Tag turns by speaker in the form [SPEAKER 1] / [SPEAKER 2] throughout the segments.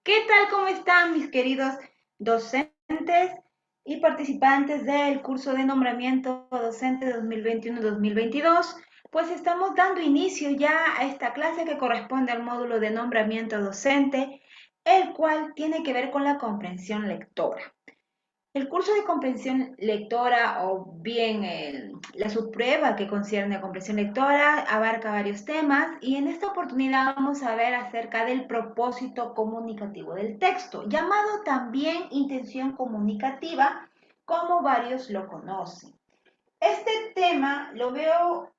[SPEAKER 1] ¿Qué tal? ¿Cómo están mis queridos docentes y participantes del curso de nombramiento docente 2021-2022? Pues estamos dando inicio ya a esta clase que corresponde al módulo de nombramiento docente, el cual tiene que ver con la comprensión lectora. El curso de comprensión lectora o bien la subprueba que concierne a comprensión lectora abarca varios temas y en esta oportunidad vamos a ver acerca del propósito comunicativo del texto, llamado también intención comunicativa, como varios lo conocen. Este tema lo veo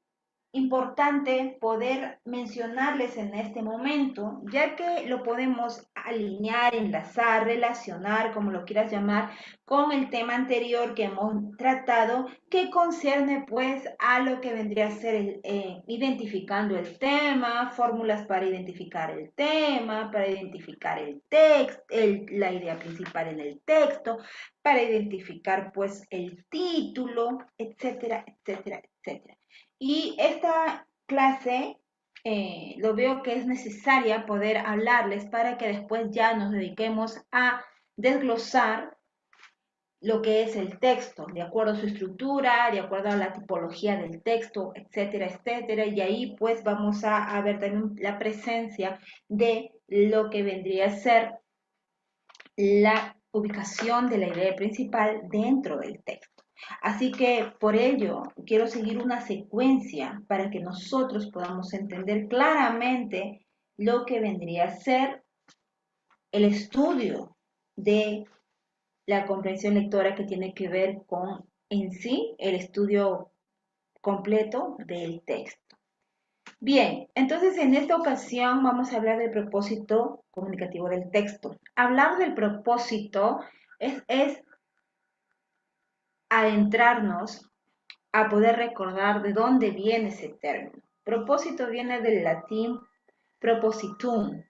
[SPEAKER 1] importante poder mencionarles en este momento, ya que lo podemos alinear, enlazar, relacionar, como lo quieras llamar, con el tema anterior que hemos tratado, que concierne pues a lo que vendría a ser identificando el tema, fórmulas para identificar el tema, para identificar el texto, la idea principal en el texto, para identificar pues el título, etcétera, etcétera, etcétera. Y esta clase lo veo que es necesaria poder hablarles para que después ya nos dediquemos a desglosar lo que es el texto, de acuerdo a su estructura, de acuerdo a la tipología del texto, etcétera, etcétera. Y ahí pues vamos a ver también la presencia de lo que vendría a ser la ubicación de la idea principal dentro del texto. Así que por ello quiero seguir una secuencia para que nosotros podamos entender claramente lo que vendría a ser el estudio de la comprensión lectora que tiene que ver con en sí el estudio completo del texto. Bien, entonces en esta ocasión vamos a hablar del propósito comunicativo del texto. Hablar del propósito es adentrarnos a poder recordar de dónde viene ese término. Propósito viene del latín propositum,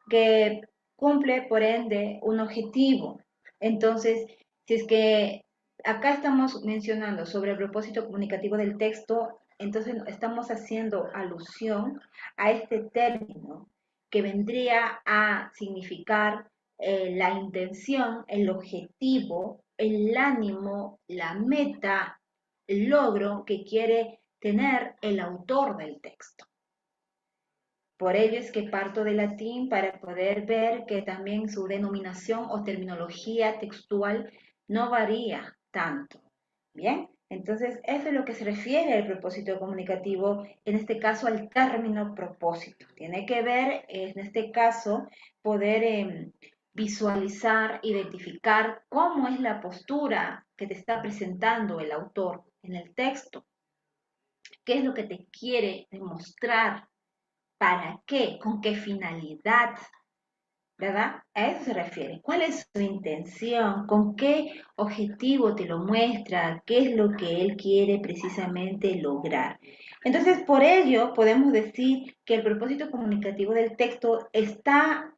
[SPEAKER 1] que cumple por ende un objetivo. Entonces, si es que acá estamos mencionando sobre el propósito comunicativo del texto, entonces estamos haciendo alusión a este término que vendría a significar la intención, el objetivo, el ánimo, la meta, el logro que quiere tener el autor del texto. Por ello es que parto del latín para poder ver que también su denominación o terminología textual no varía tanto. Bien, entonces eso es lo que se refiere al propósito comunicativo, en este caso al término propósito. Tiene que ver, en este caso, poder visualizar, identificar cómo es la postura que te está presentando el autor en el texto, qué es lo que te quiere demostrar. ¿Para qué? ¿Con qué finalidad? ¿Verdad? A eso se refiere. ¿Cuál es su intención? ¿Con qué objetivo te lo muestra? ¿Qué es lo que él quiere precisamente lograr? Entonces, por ello, podemos decir que el propósito comunicativo del texto está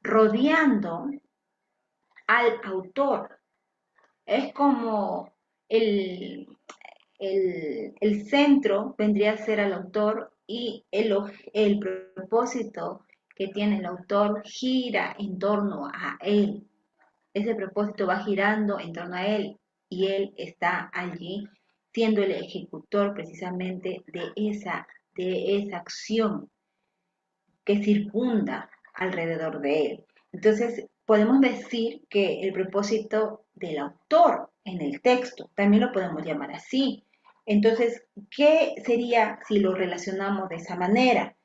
[SPEAKER 1] rodeando al autor. Es como el, el centro vendría a ser al autor y el propósito que tiene el autor gira en torno a él. Ese propósito va girando en torno a él y él está allí siendo el ejecutor precisamente de esa acción que circunda alrededor de él. Entonces, podemos decir que el propósito del autor en el texto, también lo podemos llamar así. Entonces, ¿qué sería si lo relacionamos de esa manera?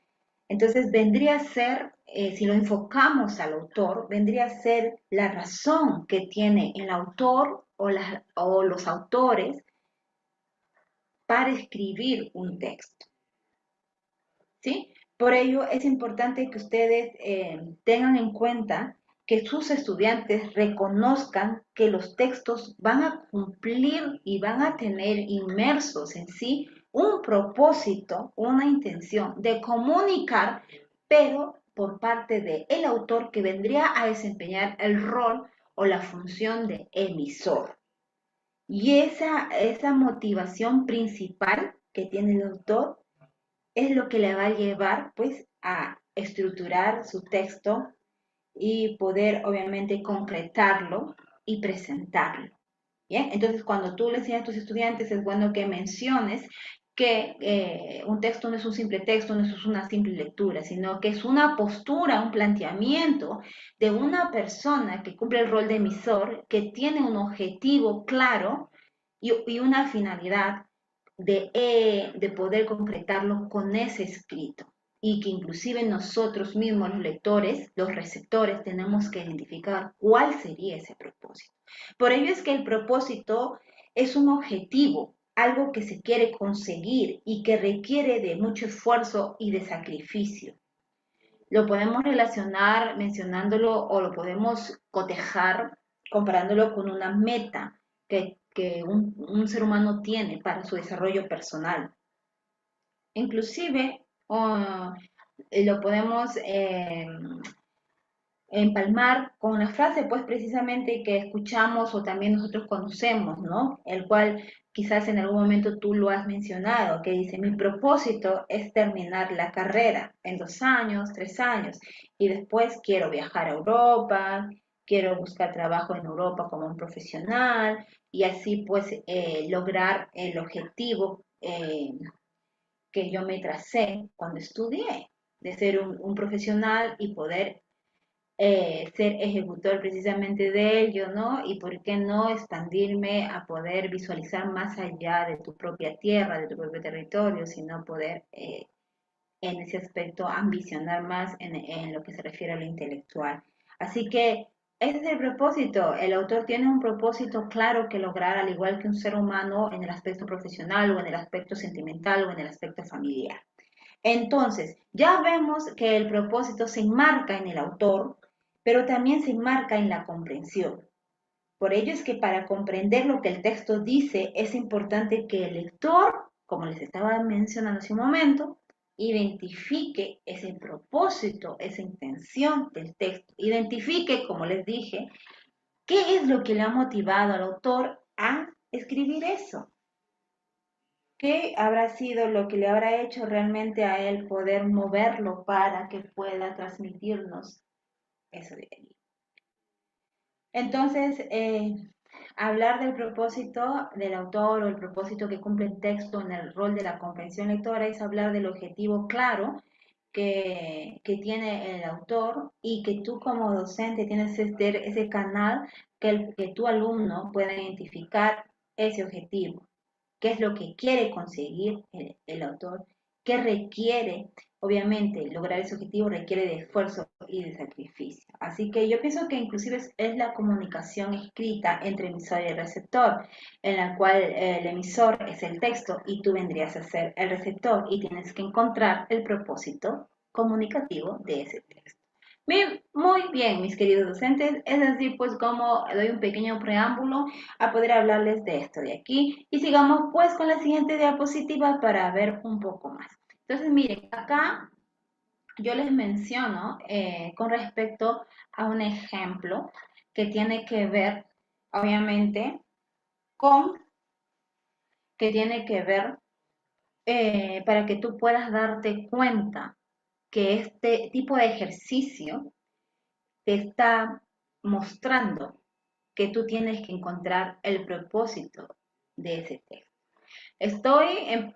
[SPEAKER 1] Entonces, vendría a ser, si lo enfocamos al autor, vendría a ser la razón que tiene el autor o los autores para escribir un texto. ¿Sí? Por ello es importante que ustedes tengan en cuenta que sus estudiantes reconozcan que los textos van a cumplir y van a tener inmersos en sí un propósito, una intención de comunicar, pero por parte del autor que vendría a desempeñar el rol o la función de emisor. Y esa motivación principal que tiene el autor es lo que le va a llevar pues a estructurar su texto y poder obviamente concretarlo y presentarlo. ¿Bien? Entonces, cuando tú le enseñas a tus estudiantes, es bueno que menciones que un texto no es un simple texto, no es una simple lectura, sino que es una postura, un planteamiento de una persona que cumple el rol de emisor, que tiene un objetivo claro y una finalidad de poder concretarlo con ese escrito y que inclusive nosotros mismos, los lectores, los receptores, tenemos que identificar cuál sería ese propósito. Por ello es que el propósito es un objetivo, algo que se quiere conseguir y que requiere de mucho esfuerzo y de sacrificio. Lo podemos relacionar mencionándolo o lo podemos cotejar comparándolo con una meta que un ser humano tiene para su desarrollo personal. Inclusive lo podemos empalmar con una frase, pues precisamente que escuchamos o también nosotros conocemos, ¿no? El cual quizás en algún momento tú lo has mencionado, que dice, mi propósito es terminar la carrera en 2 años, 3 años, y después quiero viajar a Europa, quiero buscar trabajo en Europa como un profesional, y así pues lograr el objetivo que yo me tracé cuando estudié, de ser un profesional y poder ser ejecutor precisamente de ello, ¿no? Y por qué no expandirme a poder visualizar más allá de tu propia tierra, de tu propio territorio, sino poder en ese aspecto ambicionar más en lo que se refiere a lo intelectual. Así que ese es el propósito. El autor tiene un propósito claro que lograr, al igual que un ser humano en el aspecto profesional o en el aspecto sentimental o en el aspecto familiar. Entonces, ya vemos que el propósito se enmarca en el autor, pero también se enmarca en la comprensión. Por ello es que para comprender lo que el texto dice, es importante que el lector, como les estaba mencionando hace un momento, identifique ese propósito, esa intención del texto. Identifique, como les dije, qué es lo que le ha motivado al autor a escribir eso. ¿Qué habrá sido lo que le habrá hecho realmente a él poder moverlo para que pueda transmitirnos eso de allí? Entonces, hablar del propósito del autor o el propósito que cumple el texto en el rol de la comprensión lectora es hablar del objetivo claro que tiene el autor y que tú como docente tienes ese canal que tu alumno pueda identificar ese objetivo, qué es lo que quiere conseguir el autor, qué requiere, obviamente, lograr ese objetivo requiere de esfuerzo y de sacrificio. Así que yo pienso que inclusive es la comunicación escrita entre emisor y receptor, en la cual el emisor es el texto y tú vendrías a ser el receptor y tienes que encontrar el propósito comunicativo de ese texto. Muy bien, mis queridos docentes, es así pues como doy un pequeño preámbulo a poder hablarles de esto de aquí y sigamos pues con la siguiente diapositiva para ver un poco más. Entonces miren, acá yo les menciono con respecto a un ejemplo que tiene que ver obviamente con, que tiene que ver para que tú puedas darte cuenta que este tipo de ejercicio te está mostrando que tú tienes que encontrar el propósito de ese texto. Estoy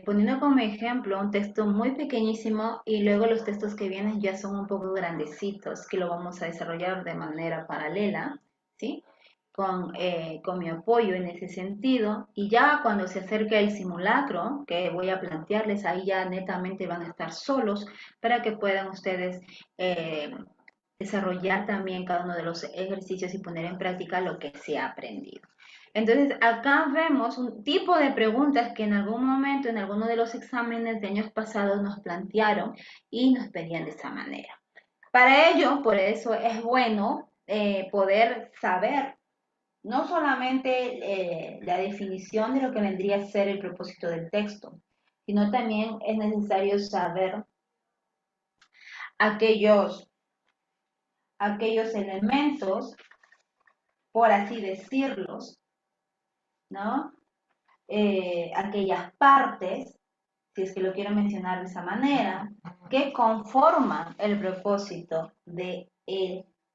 [SPEAKER 1] poniendo como ejemplo un texto muy pequeñísimo y luego los textos que vienen ya son un poco grandecitos, que lo vamos a desarrollar de manera paralela, ¿sí? Con mi apoyo en ese sentido. Y ya cuando se acerque el simulacro que voy a plantearles, ahí ya netamente van a estar solos para que puedan ustedes desarrollar también cada uno de los ejercicios y poner en práctica lo que se ha aprendido. Entonces, acá vemos un tipo de preguntas que en algún momento, en alguno de los exámenes de años pasados nos plantearon y nos pedían de esa manera. Para ello, por eso es bueno poder saber no solamente la definición de lo que vendría a ser el propósito del texto, sino también es necesario saber aquellos, aquellos elementos, por así decirlos, ¿no? Aquellas partes, si es que lo quiero mencionar de esa manera, que conforman el propósito del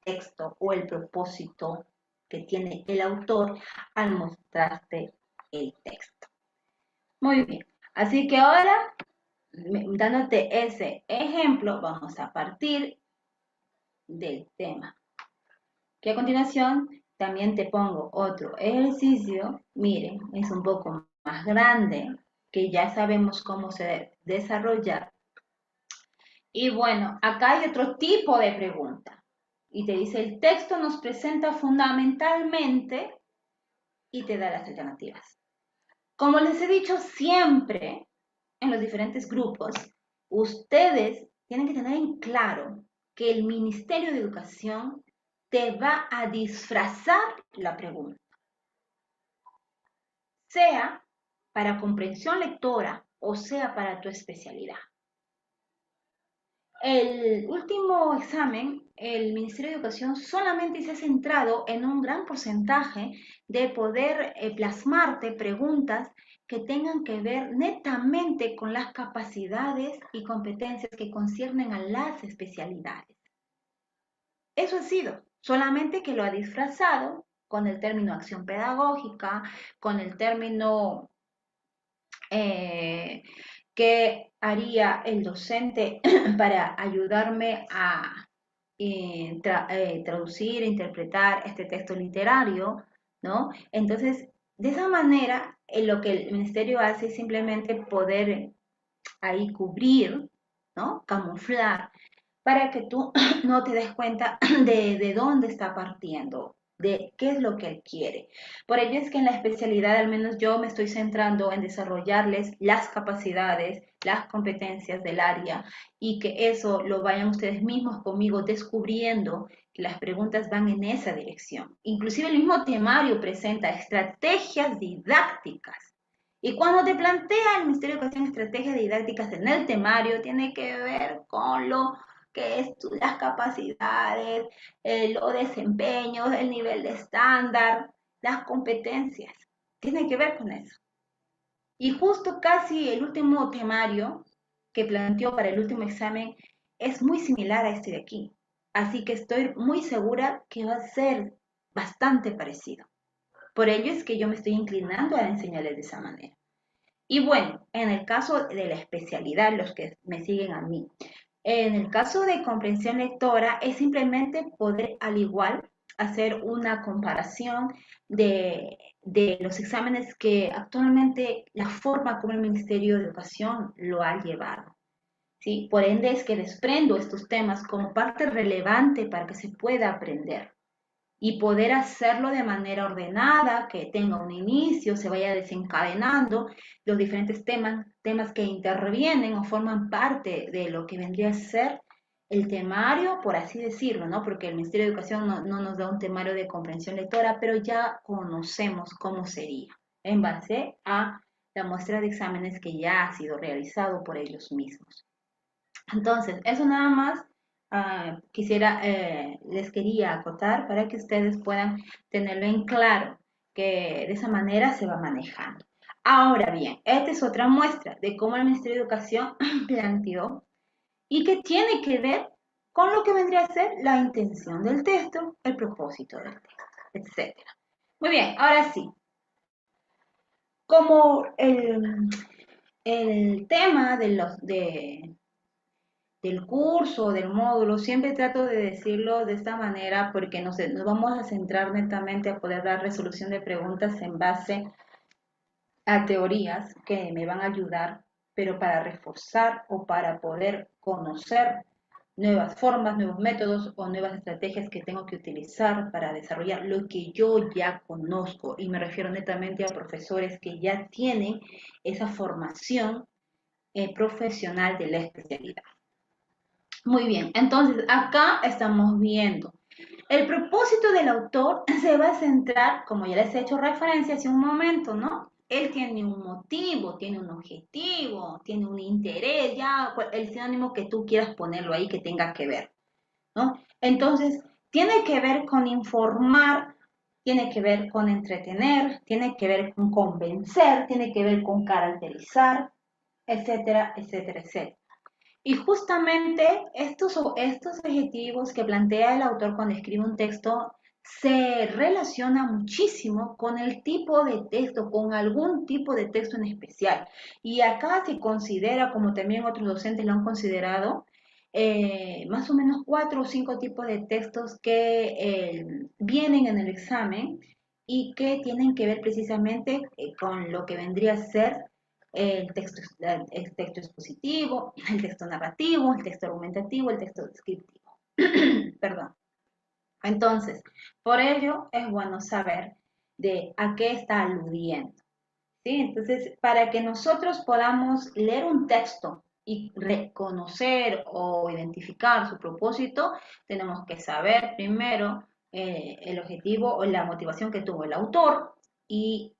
[SPEAKER 1] texto o el propósito que tiene el autor al mostrarte el texto. Muy bien, así que ahora, dándote ese ejemplo, vamos a partir del tema. Que a continuación también te pongo otro ejercicio. Miren, es un poco más grande, que ya sabemos cómo se debe desarrollar. Y bueno, acá hay otro tipo de pregunta. Y te dice, el texto nos presenta fundamentalmente y te da las alternativas. Como les he dicho siempre en los diferentes grupos, ustedes tienen que tener en claro que el Ministerio de Educación te va a disfrazar la pregunta, sea para comprensión lectora o sea para tu especialidad. El último examen, el Ministerio de Educación solamente se ha centrado en un gran porcentaje de poder plasmarte preguntas que tengan que ver netamente con las capacidades y competencias que conciernen a las especialidades. Eso ha sido, solamente que lo ha disfrazado con el término acción pedagógica, con el término qué haría el docente para ayudarme a traducir, interpretar este texto literario, ¿no? Entonces, de esa manera, lo que el ministerio hace es simplemente poder ahí cubrir, ¿no? Camuflar, para que tú no te des cuenta de dónde está partiendo, de qué es lo que él quiere. Por ello es que en la especialidad, al menos yo me estoy centrando en desarrollarles las capacidades, las competencias del área y que eso lo vayan ustedes mismos conmigo descubriendo que las preguntas van en esa dirección. Inclusive el mismo temario presenta estrategias didácticas. Y cuando te plantea el Ministerio de Educación estrategias didácticas en el temario, tiene que ver con lo que es las capacidades, los desempeños, el nivel de estándar, las competencias. Tiene que ver con eso. Y justo casi el último temario que planteó para el último examen es muy similar a este de aquí. Así que estoy muy segura que va a ser bastante parecido. Por ello es que yo me estoy inclinando a enseñarles de esa manera. Y bueno, en el caso de la especialidad, los que me siguen a mí, en el caso de comprensión lectora es simplemente poder al igual hacer una comparación de los exámenes que actualmente la forma como el Ministerio de Educación lo ha llevado. ¿Sí? Por ende es que desprendo estos temas como parte relevante para que se pueda aprender y poder hacerlo de manera ordenada, que tenga un inicio, se vaya desencadenando los diferentes temas que intervienen o forman parte de lo que vendría a ser el temario, por así decirlo, ¿no? Porque el Ministerio de Educación no nos da un temario de comprensión lectora, pero ya conocemos cómo sería en base a la muestra de exámenes que ya ha sido realizado por ellos mismos. Entonces, eso nada más les quería acotar para que ustedes puedan tenerlo en claro, que de esa manera se va manejando. Ahora bien, esta es otra muestra de cómo el Ministerio de Educación planteó y que tiene que ver con lo que vendría a ser la intención del texto, el propósito del texto, etc. Muy bien, ahora sí, como el tema del curso, del módulo, siempre trato de decirlo de esta manera porque nos vamos a centrar netamente a poder dar resolución de preguntas en base a teorías que me van a ayudar, pero para reforzar o para poder conocer nuevas formas, nuevos métodos o nuevas estrategias que tengo que utilizar para desarrollar lo que yo ya conozco. Y me refiero netamente a profesores que ya tienen esa formación profesional de la especialidad. Muy bien, entonces acá estamos viendo. El propósito del autor se va a centrar, como ya les he hecho referencia hace un momento, ¿no? Él tiene un motivo, tiene un objetivo, tiene un interés, ya el sinónimo que tú quieras ponerlo ahí que tenga que ver, ¿no? Entonces, tiene que ver con informar, tiene que ver con entretener, tiene que ver con convencer, tiene que ver con caracterizar, etcétera, etcétera, etcétera. Y justamente estos adjetivos que plantea el autor cuando escribe un texto se relaciona muchísimo con el tipo de texto, con algún tipo de texto en especial. Y acá se considera, como también otros docentes lo han considerado, más o menos 4 o 5 tipos de textos que vienen en el examen y que tienen que ver precisamente con lo que vendría a ser el texto expositivo, el texto narrativo, el texto argumentativo, el texto descriptivo. Perdón. Entonces, por ello es bueno saber de a qué está aludiendo. ¿Sí? Entonces, para que nosotros podamos leer un texto y reconocer o identificar su propósito, tenemos que saber primero el objetivo o la motivación que tuvo el autor y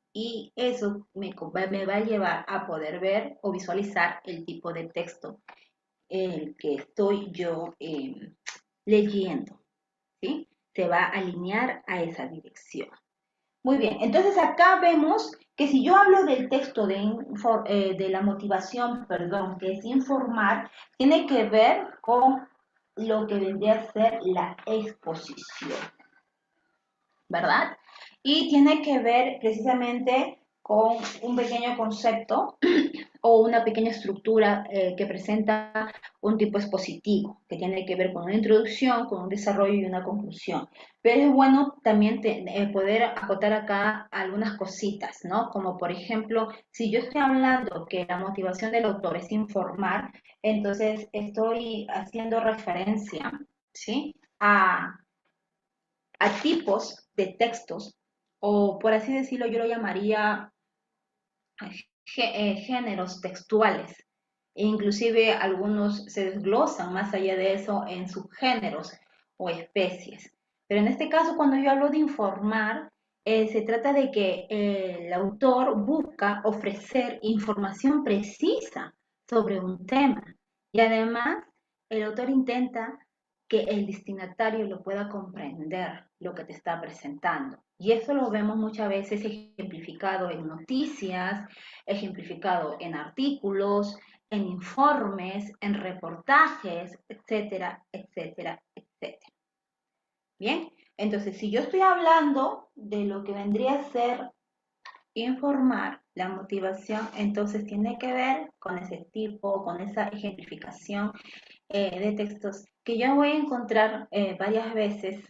[SPEAKER 1] eso me va a llevar a poder ver o visualizar el tipo de texto el que estoy yo leyendo. ¿Sí? Se va a alinear a esa dirección. Muy bien, entonces acá vemos que si yo hablo del texto de la motivación, perdón, que es informar, tiene que ver con lo que vendría a ser la exposición, ¿verdad? Y tiene que ver precisamente con un pequeño concepto o una pequeña estructura que presenta un tipo expositivo, que tiene que ver con una introducción, con un desarrollo y una conclusión. Pero es bueno también poder acotar acá algunas cositas, ¿no? Como por ejemplo, si yo estoy hablando que la motivación del autor es informar, entonces estoy haciendo referencia, ¿sí? A tipos de textos, o por así decirlo, yo lo llamaría géneros textuales. E inclusive algunos se desglosan más allá de eso en subgéneros o especies. Pero en este caso, cuando yo hablo de informar, se trata de que el autor busca ofrecer información precisa sobre un tema y además el autor intenta que el destinatario lo pueda comprender lo que te está presentando. Y eso lo vemos muchas veces ejemplificado en noticias, ejemplificado en artículos, en informes, en reportajes, etcétera, etcétera, etcétera. Bien, entonces si yo estoy hablando de lo que vendría a ser informar, la motivación, entonces tiene que ver con ese tipo, con esa ejemplificación de textos que yo voy a encontrar varias veces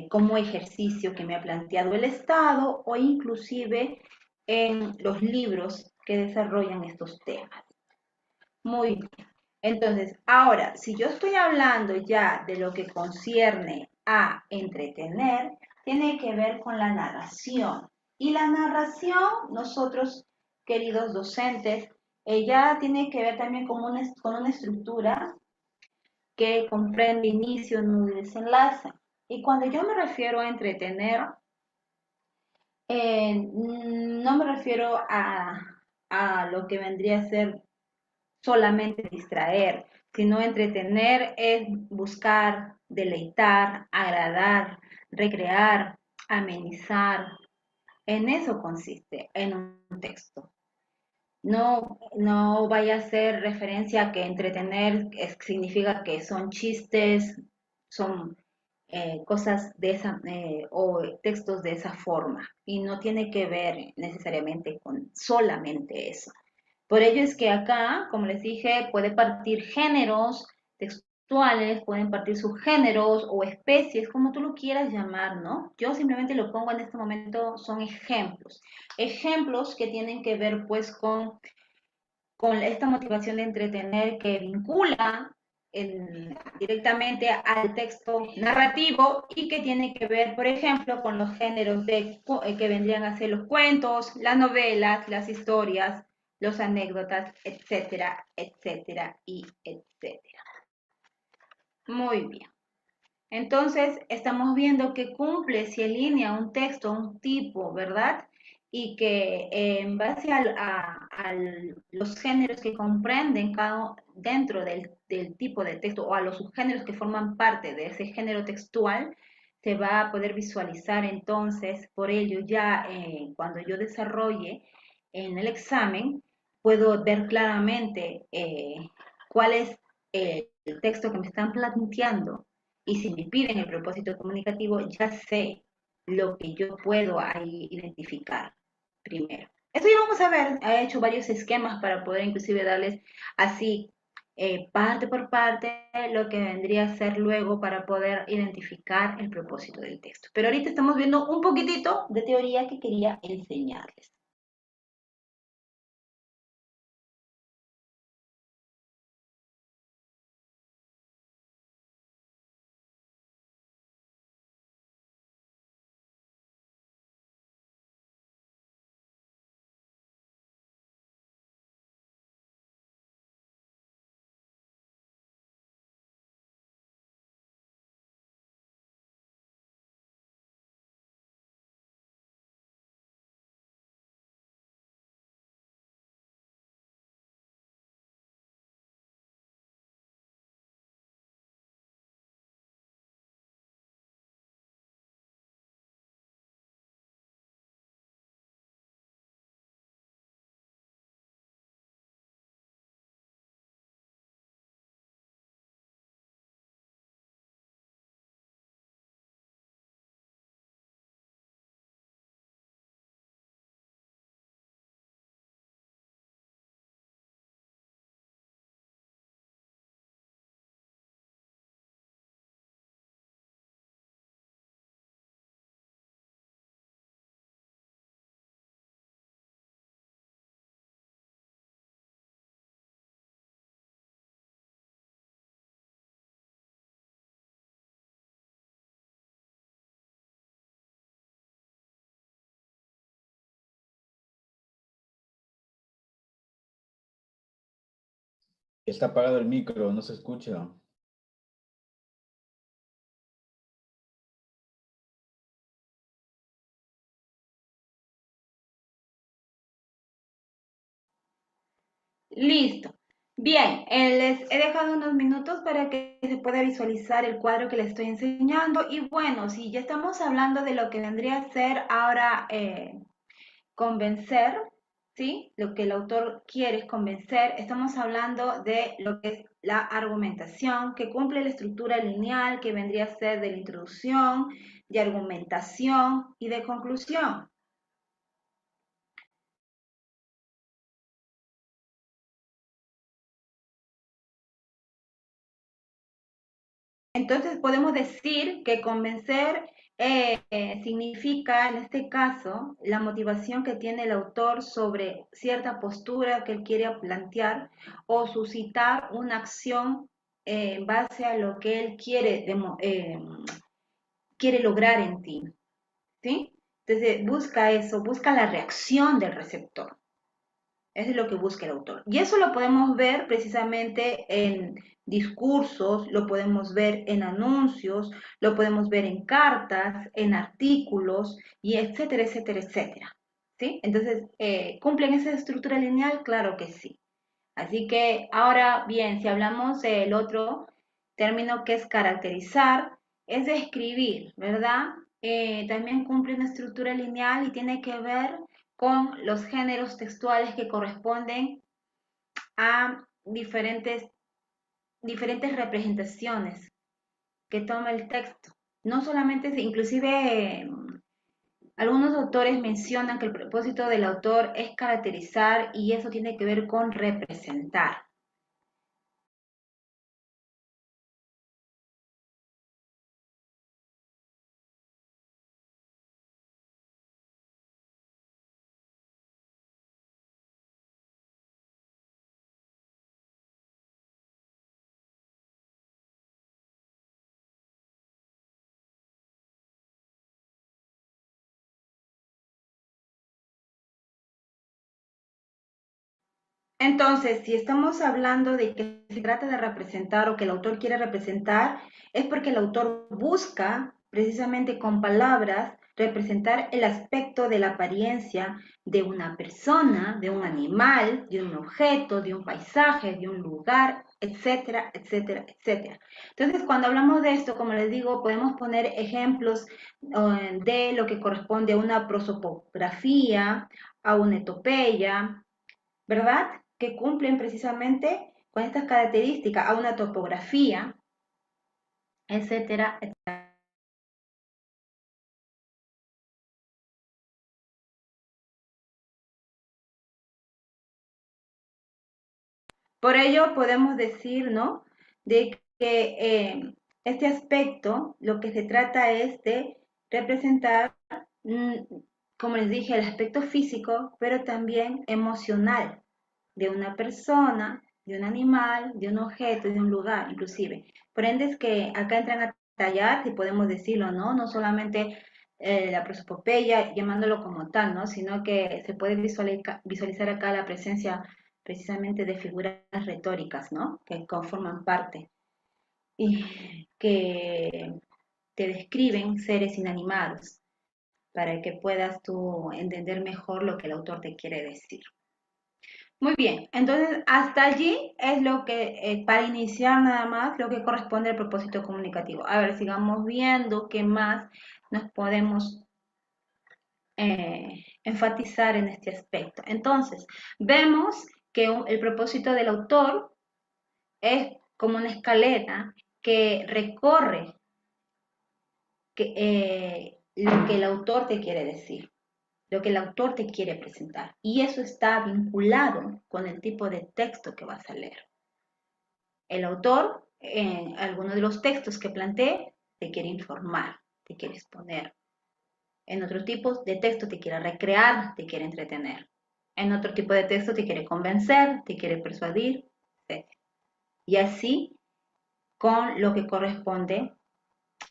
[SPEAKER 1] como ejercicio que me ha planteado el Estado o inclusive en los libros que desarrollan estos temas. Muy bien. Entonces, ahora, si yo estoy hablando ya de lo que concierne a entretener, tiene que ver con la narración. Y la narración, nosotros, queridos docentes, ya tiene que ver también con una estructura que comprende inicio, nudo y desenlace. Y cuando yo me refiero a entretener, no me refiero a lo que vendría a ser solamente distraer, sino entretener es buscar, deleitar, agradar, recrear, amenizar. En eso consiste en un texto. No vaya a ser referencia a que entretener significa que son chistes, son cosas de esa o textos de esa forma y no tiene que ver necesariamente con solamente eso. Por ello es que acá, como les dije, puede partir géneros textuales, pueden partir subgéneros o especies, como tú lo quieras llamar, ¿no? Yo simplemente lo pongo en este momento, son ejemplos. Ejemplos que tienen que ver pues con esta motivación de entretener que vincula directamente al texto narrativo y que tiene que ver, por ejemplo, con los géneros que vendrían a ser los cuentos, las novelas, las historias, los anécdotas, etcétera, etcétera y etcétera. Muy bien. Entonces, estamos viendo que cumple, si alinea un texto, un tipo, ¿verdad? Y que en base a los géneros que comprenden dentro del tipo de texto o a los subgéneros que forman parte de ese género textual, se va a poder visualizar entonces, por ello ya cuando yo desarrolle en el examen, puedo ver claramente cuál es el texto que me están planteando y si me piden el propósito comunicativo, ya sé lo que yo puedo ahí identificar primero. Esto ya vamos a ver, he hecho varios esquemas para poder inclusive darles así parte por parte lo que vendría a ser luego para poder identificar el propósito del texto. Pero ahorita estamos viendo un poquitito de teoría que quería enseñarles.
[SPEAKER 2] Está apagado el micro, no se escucha.
[SPEAKER 1] Listo. Bien, les he dejado unos minutos para que se pueda visualizar el cuadro que les estoy enseñando. Y bueno, si ya estamos hablando de lo que vendría a ser ahora convencer, ¿sí? Lo que el autor quiere es convencer. Estamos hablando de lo que es la argumentación, que cumple la estructura lineal que vendría a ser de la introducción, de argumentación y de conclusión. Entonces podemos decir que convencer significa, en este caso, la motivación que tiene el autor sobre cierta postura que él quiere plantear o suscitar una acción en base a lo que él quiere lograr en ti, ¿sí? Entonces busca eso, busca la reacción del receptor. Eso es lo que busca el autor. Y eso lo podemos ver precisamente en discursos, lo podemos ver en anuncios, lo podemos ver en cartas, en artículos, y etcétera, etcétera, etcétera. ¿Sí? Entonces, ¿cumplen esa estructura lineal? Claro que sí. Así que ahora bien, si hablamos del otro término que es caracterizar, es describir, ¿verdad? También cumple una estructura lineal y tiene que ver con los géneros textuales que corresponden a diferentes representaciones que toma el texto. No solamente, inclusive algunos autores mencionan que el propósito del autor es caracterizar y eso tiene que ver con representar. Entonces, si estamos hablando de que se trata de representar o que el autor quiere representar, es porque el autor busca precisamente con palabras representar el aspecto de la apariencia de una persona, de un animal, de un objeto, de un paisaje, de un lugar, etcétera, etcétera, etcétera. Entonces, cuando hablamos de esto, como les digo, podemos poner ejemplos de lo que corresponde a una prosopografía, a una etopeya, ¿verdad? Que cumplen precisamente con estas características, a una topografía, etcétera, etcétera. Por ello podemos decir, ¿no? De que este aspecto lo que se trata es de representar, mm, como les dije, el aspecto físico, pero también emocional de una persona, de un animal, de un objeto, de un lugar, inclusive. Por ende es que acá entran a tallar, si podemos decirlo, ¿no? No solamente la prosopopeya, llamándolo como tal, ¿no? Sino que se puede visualizar acá la presencia precisamente de figuras retóricas, ¿no? Que conforman parte y que te describen seres inanimados para que puedas tú entender mejor lo que el autor te quiere decir. Muy bien, entonces hasta allí es lo que, para iniciar nada más, lo que corresponde al propósito comunicativo. A ver, sigamos viendo qué más nos podemos enfatizar en este aspecto. Entonces, vemos que el propósito del autor es como una escalera que recorre lo que el autor te quiere decir, lo que el autor te quiere presentar. Y eso está vinculado con el tipo de texto que vas a leer. El autor, en algunos de los textos que planteé, te quiere informar, te quiere exponer. En otro tipo de texto te quiere recrear, te quiere entretener. En otro tipo de texto te quiere convencer, te quiere persuadir, etc. Y así con lo que corresponde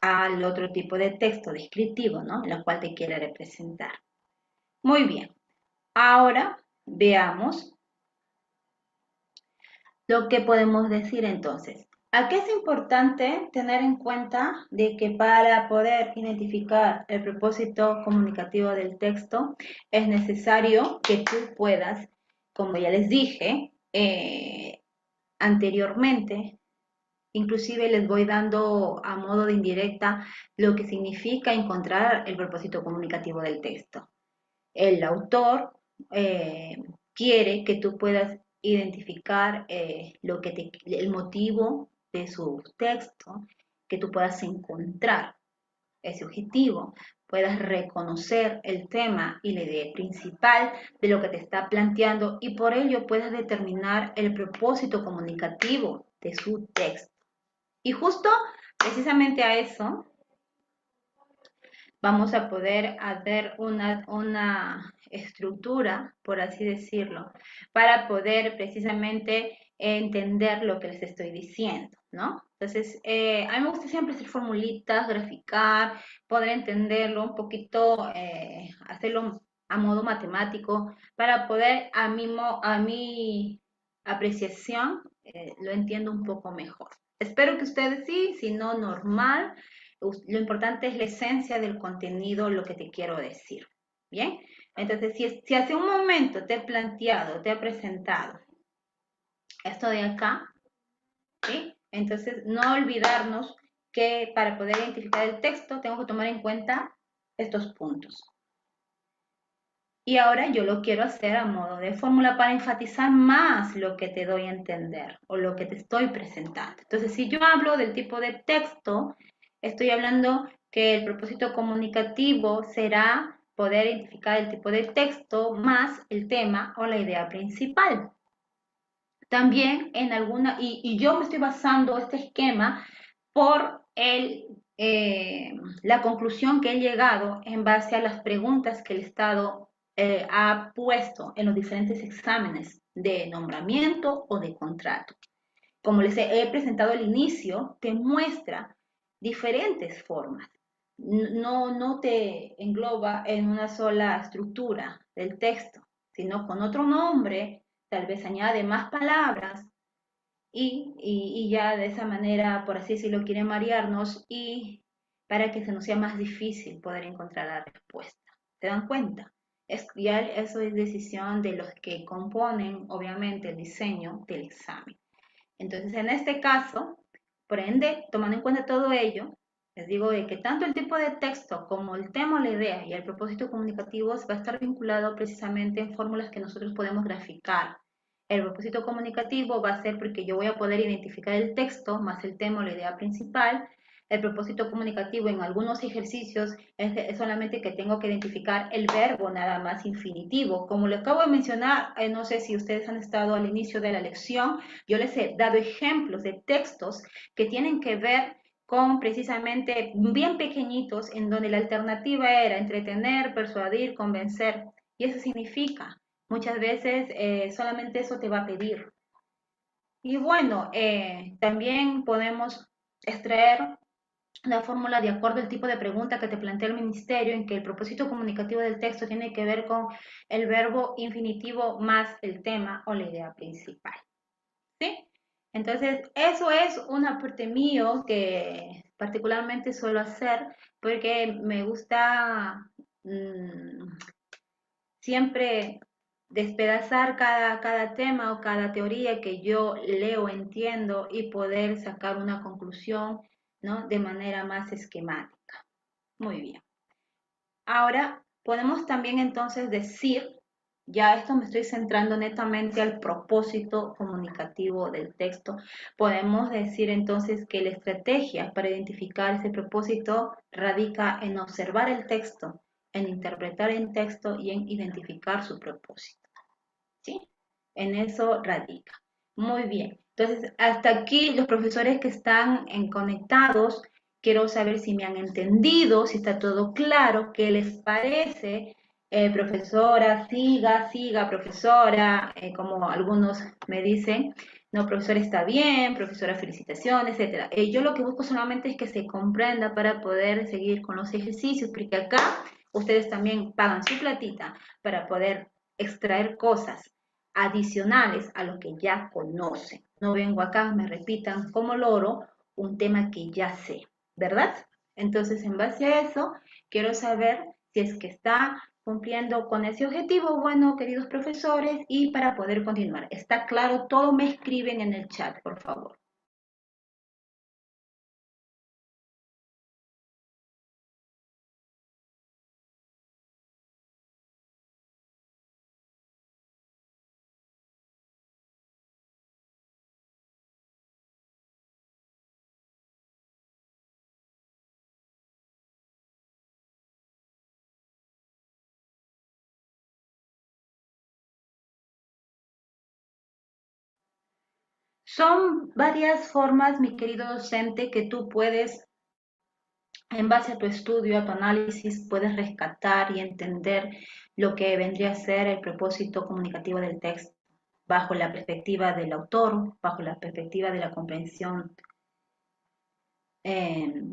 [SPEAKER 1] al otro tipo de texto descriptivo, ¿no? La cual te quiere representar. Muy bien. Ahora veamos lo que podemos decir entonces. Aquí es importante tener en cuenta de que para poder identificar el propósito comunicativo del texto es necesario que tú puedas, como ya les dije anteriormente, inclusive les voy dando a modo de indirecta lo que significa encontrar el propósito comunicativo del texto. El autor eh, quiere que tú puedas identificar el motivo de su texto, que tú puedas encontrar ese objetivo, puedas reconocer el tema y la idea principal de lo que te está planteando y por ello puedas determinar el propósito comunicativo de su texto. Y justo precisamente a eso vamos a poder hacer una estructura, por así decirlo, para poder precisamente entender lo que les estoy diciendo, ¿no? Entonces, a mí me gusta siempre hacer formulitas, graficar, poder entenderlo un poquito, hacerlo a modo matemático, para poder a mi apreciación lo entiendo un poco mejor. Espero que ustedes sí, si no, normal. Lo importante es la esencia del contenido, lo que te quiero decir. Bien, entonces si hace un momento te he planteado, te he presentado esto de acá, ¿sí? Entonces no olvidarnos que para poder identificar el texto tengo que tomar en cuenta estos puntos. Y ahora yo lo quiero hacer a modo de fórmula para enfatizar más lo que te doy a entender o lo que te estoy presentando. Entonces, si yo hablo del tipo de texto, estoy hablando que el propósito comunicativo será poder identificar el tipo de texto más el tema o la idea principal. También en alguna, y yo me estoy basando este esquema por la conclusión que he llegado en base a las preguntas que el Estado ha puesto en los diferentes exámenes de nombramiento o de contrato. Como les he presentado al inicio, te muestra diferentes formas. No te engloba en una sola estructura del texto, sino con otro nombre, tal vez añade más palabras y ya de esa manera, por así decirlo, quiere marearnos y para que se nos sea más difícil poder encontrar la respuesta. ¿Se dan cuenta? Ya eso es decisión de los que componen, obviamente, el diseño del examen. Entonces, en este caso, por ende, tomando en cuenta todo ello, les digo de que tanto el tipo de texto como el tema, la idea y el propósito comunicativo va a estar vinculado precisamente en fórmulas que nosotros podemos graficar El propósito comunicativo va a ser porque yo voy a poder identificar el texto más el tema o la idea principal. El propósito comunicativo en algunos ejercicios es solamente que tengo que identificar el verbo nada más infinitivo. Como le acabo de mencionar, no sé si ustedes han estado al inicio de la lección, yo les he dado ejemplos de textos que tienen que ver con precisamente bien pequeñitos, en donde la alternativa era entretener, persuadir, convencer. Y eso significa, muchas veces solamente eso te va a pedir. Y bueno, también podemos extraer la fórmula de acuerdo al tipo de pregunta que te plantea el ministerio, en que el propósito comunicativo del texto tiene que ver con el verbo infinitivo más el tema o la idea principal. ¿Sí? Entonces, eso es un aporte mío que particularmente suelo hacer porque me gusta siempre despedazar cada tema o cada teoría que yo leo, entiendo y poder sacar una conclusión, ¿no? De manera más esquemática. Muy bien. Ahora, podemos también entonces decir, ya esto me estoy centrando netamente al propósito comunicativo del texto, podemos decir entonces que la estrategia para identificar ese propósito radica en observar el texto, en interpretar el texto y en identificar su propósito. ¿Sí? En eso radica. Muy bien. Entonces, hasta aquí los profesores que están conectados, quiero saber si me han entendido, si está todo claro, qué les parece. Profesora, siga, profesora, como algunos me dicen, no, profesora está bien, profesora felicitaciones, etcétera. Yo lo que busco solamente es que se comprenda para poder seguir con los ejercicios, porque acá ustedes también pagan su platita para poder extraer cosas adicionales a lo que ya conocen. No vengo acá, me repitan como loro un tema que ya sé, ¿verdad? Entonces, en base a eso, quiero saber si es que está cumpliendo con ese objetivo, bueno, queridos profesores, y para poder continuar. ¿Está claro? Todo me escriben en el chat, por favor. Son varias formas, mi querido docente, que tú puedes, en base a tu estudio, a tu análisis, puedes rescatar y entender lo que vendría a ser el propósito comunicativo del texto, bajo la perspectiva del autor, bajo la perspectiva de la comprensión eh,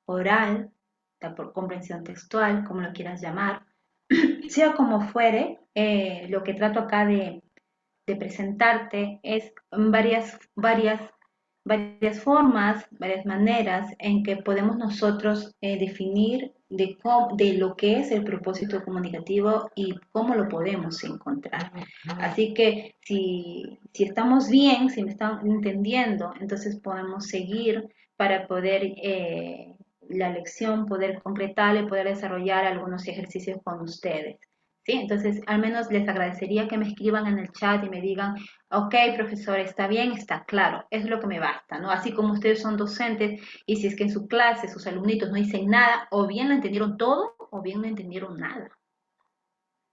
[SPEAKER 1] oral, la comprensión textual, como lo quieras llamar. Sea como fuere, lo que trato acá de presentarte es varias formas, varias maneras en que podemos nosotros definir de lo que es el propósito comunicativo y cómo lo podemos encontrar. Así que si estamos bien, si me están entendiendo, entonces podemos seguir para poder la lección, poder concretar y poder desarrollar algunos ejercicios con ustedes. ¿Sí? Entonces, al menos les agradecería que me escriban en el chat y me digan, ok, profesor, está bien, está claro, es lo que me basta, ¿no? Así como ustedes son docentes y si es que en su clase sus alumnitos no dicen nada, o bien lo entendieron todo o bien no entendieron nada,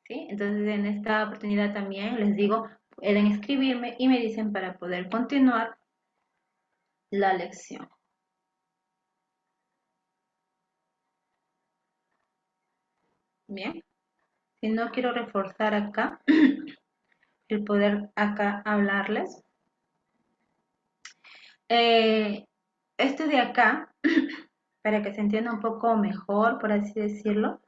[SPEAKER 1] ¿sí? Entonces, en esta oportunidad también les digo, pueden escribirme y me dicen para poder continuar la lección. Bien, si no quiero reforzar acá, el poder acá hablarles. Este de acá, para que se entienda un poco mejor, por así decirlo,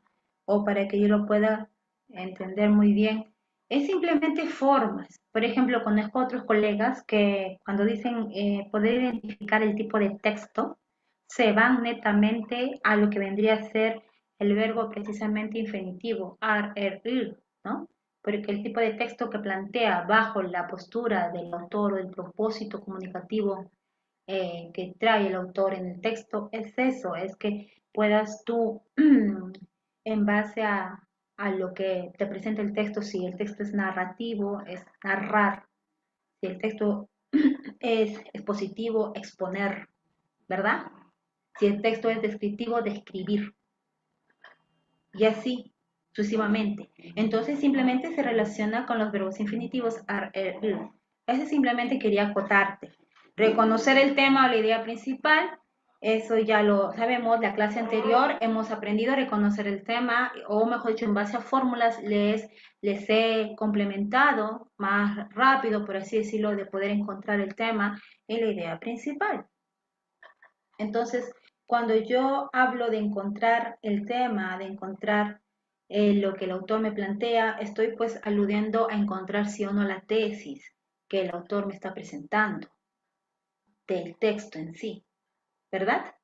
[SPEAKER 1] o para que yo lo pueda entender muy bien, es simplemente formas. Por ejemplo, conozco otros colegas que cuando dicen poder identificar el tipo de texto, se van netamente a lo que vendría a ser el verbo precisamente infinitivo, ar, er, ir, ¿no? Porque el tipo de texto que plantea bajo la postura del autor o el propósito comunicativo que trae el autor en el texto es eso, es que puedas tú, en base a lo que te presenta el texto, si el texto es narrativo, es narrar, Si el texto es expositivo, exponer, ¿verdad? Si el texto es descriptivo, describir. Y así sucesivamente. Entonces simplemente se relaciona con los verbos infinitivos ar, ir. Ese simplemente quería acotarte. Reconocer el tema o la idea principal, eso ya lo sabemos, la clase anterior hemos aprendido a reconocer el tema, o mejor dicho, en base a fórmulas les he complementado más rápido, por así decirlo, de poder encontrar el tema y la idea principal. Entonces, cuando yo hablo de encontrar el tema, de encontrar lo que el autor me plantea, estoy pues aludiendo a encontrar sí o no la tesis que el autor me está presentando del texto en sí, ¿verdad?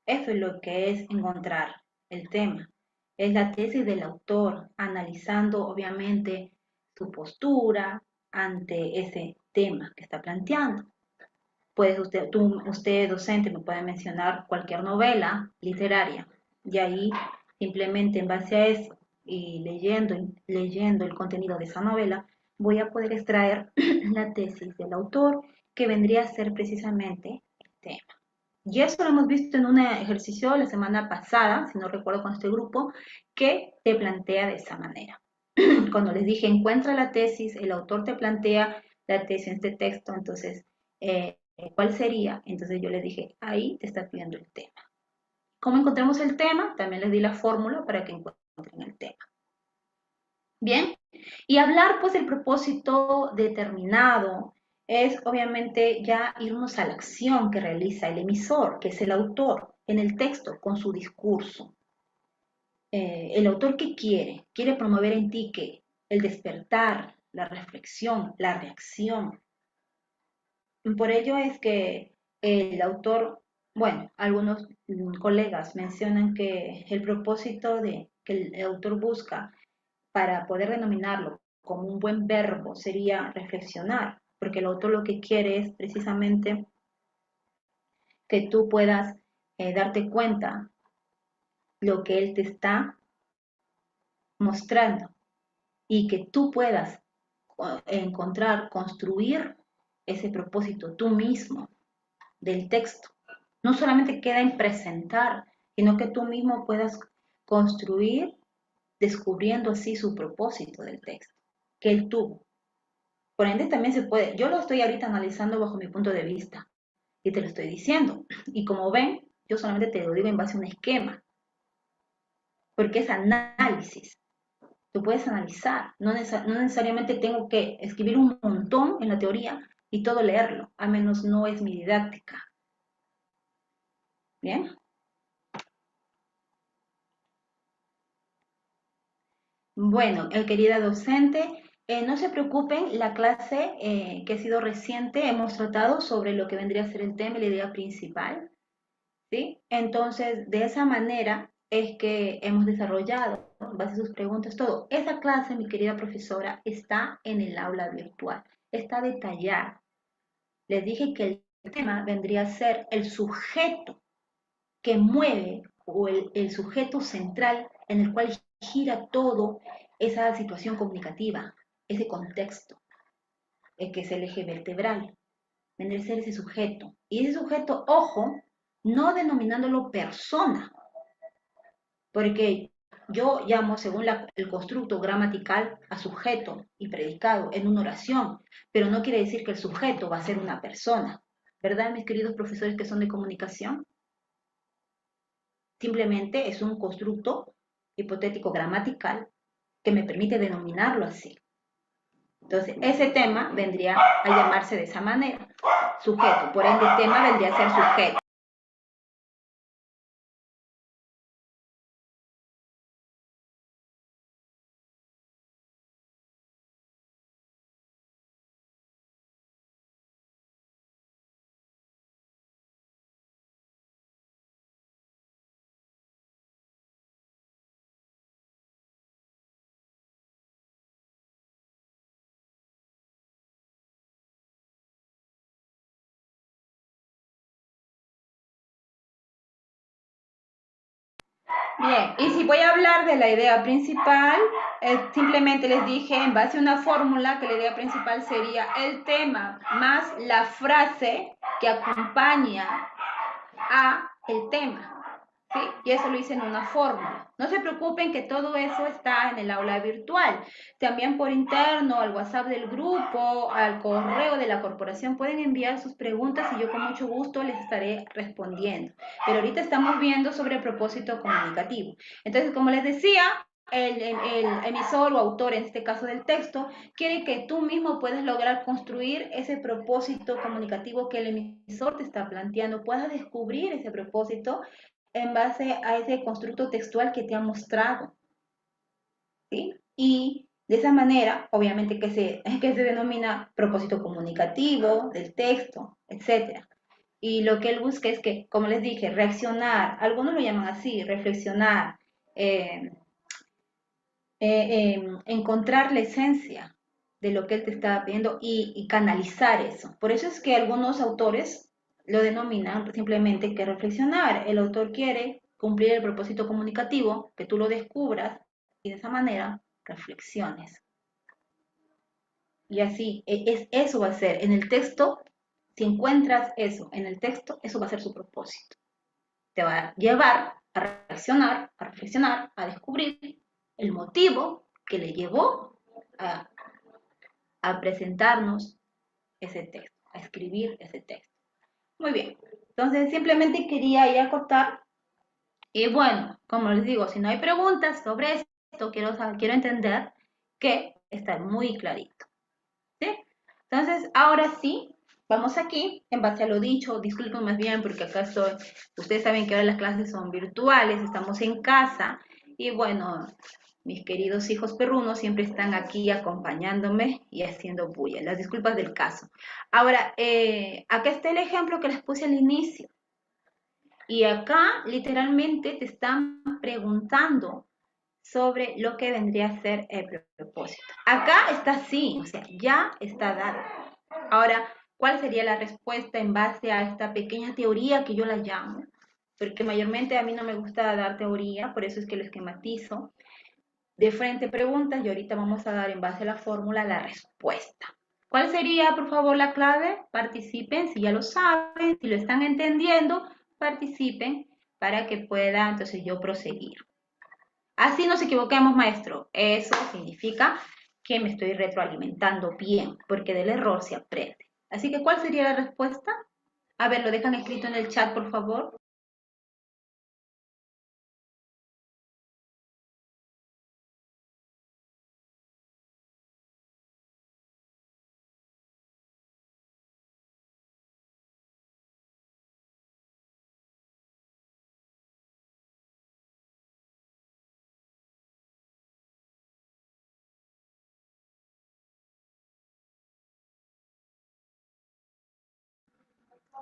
[SPEAKER 1] Eso es lo que es encontrar el tema. Es la tesis del autor, analizando obviamente su postura ante ese tema que está planteando. Pues usted docente, me puede mencionar cualquier novela literaria y ahí simplemente en base a eso y leyendo el contenido de esa novela, voy a poder extraer la tesis del autor que vendría a ser precisamente el tema. Y eso lo hemos visto en un ejercicio la semana pasada, si no recuerdo con este grupo, que te plantea de esa manera. Cuando les dije encuentra la tesis, el autor te plantea la tesis en este texto, entonces, ¿cuál sería? Entonces yo les dije, ahí te está pidiendo el tema. ¿Cómo encontramos el tema? También les di la fórmula para que encuentren el tema. Bien, y hablar pues del propósito determinado es obviamente ya irnos a la acción que realiza el emisor, que es el autor, en el texto, con su discurso. El autor ¿qué quiere? Quiere promover en ti que el despertar, la reflexión, la reacción. Por ello es que el autor, bueno, algunos colegas mencionan que el propósito que el autor busca para poder denominarlo como un buen verbo sería reflexionar, porque el autor lo que quiere es precisamente que tú puedas darte cuenta lo que él te está mostrando y que tú puedas encontrar, construir ese propósito tú mismo del texto. No solamente queda en presentar, sino que tú mismo puedas construir descubriendo así su propósito del texto que él tuvo. Por ende, también se puede, yo lo estoy ahorita analizando bajo mi punto de vista y te lo estoy diciendo. Y como ven, yo solamente te lo digo en base a un esquema, porque es análisis. Tú puedes analizar, no necesariamente tengo que escribir un montón en la teoría y todo leerlo, al menos no es mi didáctica. ¿Bien? Bueno, querida docente, no se preocupen, la clase que ha sido reciente hemos tratado sobre lo que vendría a ser el tema y la idea principal, ¿sí? Entonces, de esa manera es que hemos desarrollado, en base a sus preguntas, todo. Esa clase, mi querida profesora, está en el aula virtual, está detallada. Les dije que el tema vendría a ser el sujeto que mueve o el sujeto central en el cual gira todo esa situación comunicativa, ese contexto, el que es el eje vertebral, vendría a ser ese sujeto. Y ese sujeto, ojo, no denominándolo persona, porque yo llamo, según el constructo gramatical, a sujeto y predicado en una oración, pero no quiere decir que el sujeto va a ser una persona, ¿verdad, mis queridos profesores que son de comunicación? Simplemente es un constructo hipotético gramatical que me permite denominarlo así. Entonces, ese tema vendría a llamarse de esa manera, sujeto. Por ende, tema vendría a ser sujeto. Bien, y si voy a hablar de la idea principal, simplemente les dije en base a una fórmula que la idea principal sería el tema más la frase que acompaña a el tema. ¿Sí? Y eso lo hice en una fórmula. No se preocupen que todo eso está en el aula virtual. También por interno, al WhatsApp del grupo, al correo de la corporación, pueden enviar sus preguntas y yo con mucho gusto les estaré respondiendo. Pero ahorita estamos viendo sobre el propósito comunicativo. Entonces, como les decía, el emisor o autor, en este caso del texto, quiere que tú mismo puedas lograr construir ese propósito comunicativo que el emisor te está planteando, puedas descubrir ese propósito en base a ese constructo textual que te ha mostrado, ¿sí? Y de esa manera, obviamente que se denomina propósito comunicativo del texto, etcétera. Y lo que él busca es que, como les dije, reaccionar, algunos lo llaman así, reflexionar, eh, encontrar la esencia de lo que él te estaba pidiendo y canalizar eso. Por eso es que algunos autores lo denominan simplemente que reflexionar. El autor quiere cumplir el propósito comunicativo, que tú lo descubras y de esa manera reflexiones. Y así, eso va a ser en el texto, si encuentras eso en el texto, eso va a ser su propósito. Te va a llevar a reaccionar, a reflexionar, a descubrir el motivo que le llevó a, a presentarnos ese texto, a escribir ese texto. Muy bien, entonces simplemente quería ir a acotar y bueno, como les digo, si no hay preguntas sobre esto, quiero entender que está muy clarito. ¿Sí? Entonces, ahora sí, vamos aquí, en base a lo dicho, disculpen más bien porque acá estoy, ustedes saben que ahora las clases son virtuales, estamos en casa y bueno, mis queridos hijos perrunos siempre están aquí acompañándome y haciendo bulla, las disculpas del caso. Ahora, acá está el ejemplo que les puse al inicio y acá literalmente te están preguntando sobre lo que vendría a ser el propósito. Acá está así, o sea, ya está dado. Ahora, ¿cuál sería la respuesta en base a esta pequeña teoría que yo la llamo? Porque mayormente a mí no me gusta dar teoría, por eso es que lo esquematizo. De frente preguntas y ahorita vamos a dar en base a la fórmula la respuesta. ¿Cuál sería, por favor, la clave? Participen, si ya lo saben, si lo están entendiendo, participen para que pueda entonces yo proseguir. Así nos equivoquemos, maestro. Eso significa que me estoy retroalimentando bien, porque del error se aprende. Así que, ¿cuál sería la respuesta? A ver, lo dejan escrito en el chat, por favor.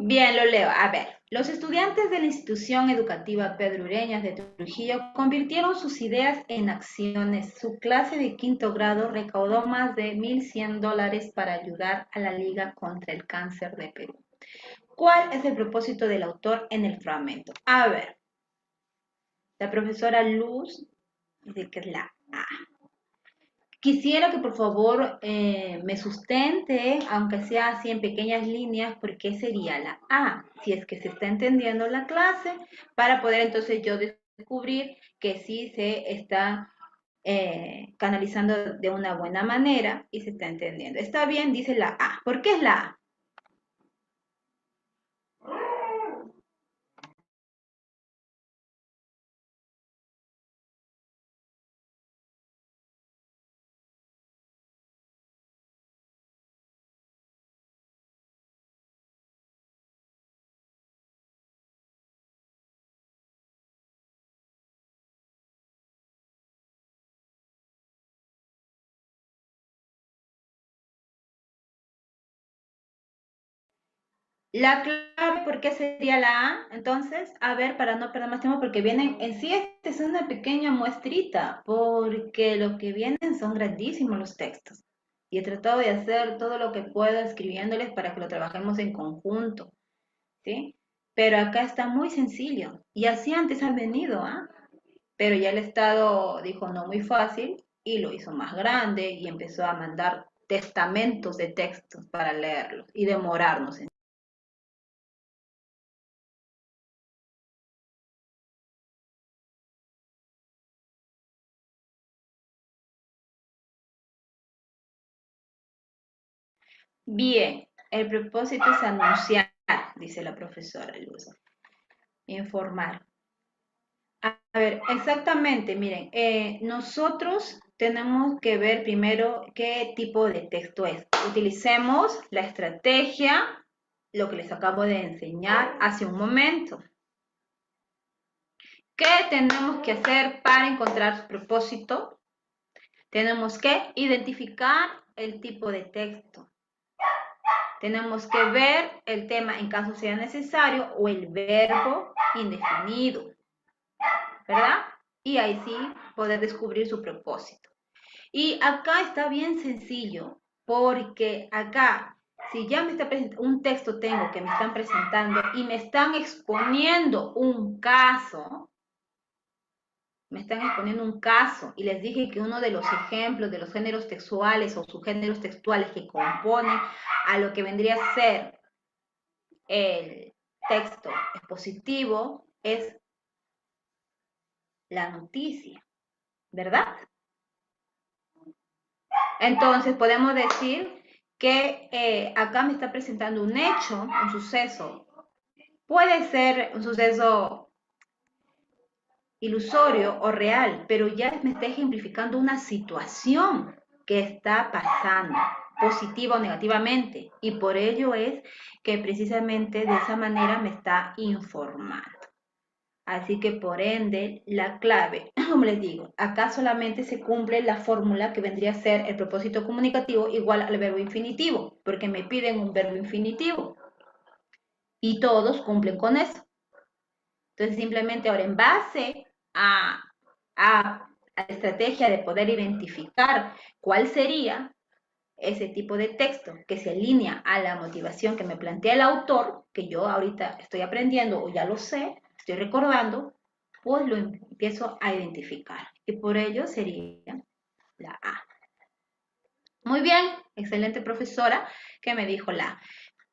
[SPEAKER 1] Bien, lo leo. A ver, los estudiantes de la institución educativa Pedro Ureñas de Trujillo convirtieron sus ideas en acciones. Su clase de quinto grado recaudó más de $1,100 para ayudar a la Liga contra el Cáncer de Perú. ¿Cuál es el propósito del autor en el fragmento? A ver, la profesora Luz dice que es la A. Quisiera que por favor me sustente, aunque sea así en pequeñas líneas, por qué sería la A, si es que se está entendiendo la clase, para poder entonces yo descubrir que sí se está canalizando de una buena manera y se está entendiendo. Está bien, dice la A. ¿Por qué es la A? La clave, ¿por qué sería la A? Entonces, a ver, para no perder más tiempo, porque vienen, en sí, esta es una pequeña muestrita, porque lo que vienen son grandísimos los textos. Y he tratado de hacer todo lo que puedo escribiéndoles para que lo trabajemos en conjunto, ¿sí? Pero acá está muy sencillo. Y así antes han venido, ¿ah? pero ya el Estado dijo no muy fácil y lo hizo más grande y empezó a mandar testamentos de textos para leerlos y demorarnos. Bien, el propósito es anunciar, dice la profesora Luz, informar. A ver, exactamente, miren, nosotros tenemos que ver primero qué tipo de texto es. Utilicemos la estrategia, lo que les acabo de enseñar hace un momento. ¿Qué tenemos que hacer para encontrar su propósito? Tenemos que identificar el tipo de texto. Tenemos que ver el tema en caso sea necesario o el verbo indefinido, ¿verdad? Y ahí sí poder descubrir su propósito. Y acá está bien sencillo, porque acá, si ya me está presentando un texto tengo que me están presentando y me están exponiendo un caso, y les dije que uno de los ejemplos de los géneros textuales o subgéneros textuales que componen a lo que vendría a ser el texto expositivo es la noticia, ¿verdad? Entonces podemos decir que acá me está presentando un hecho, un suceso. Puede ser un suceso ilusorio o real, pero ya me está ejemplificando una situación que está pasando, positiva o negativamente, y por ello es que precisamente de esa manera me está informando. Así que por ende, la clave, como les digo, acá solamente se cumple la fórmula que vendría a ser el propósito comunicativo igual al verbo infinitivo, porque me piden un verbo infinitivo y todos cumplen con eso. Entonces, simplemente ahora en base a la estrategia de poder identificar cuál sería ese tipo de texto que se alinea a la motivación que me plantea el autor, que yo ahorita estoy aprendiendo o ya lo sé, estoy recordando, pues lo empiezo a identificar. Y por ello sería la A. Muy bien, excelente profesora que me dijo la A.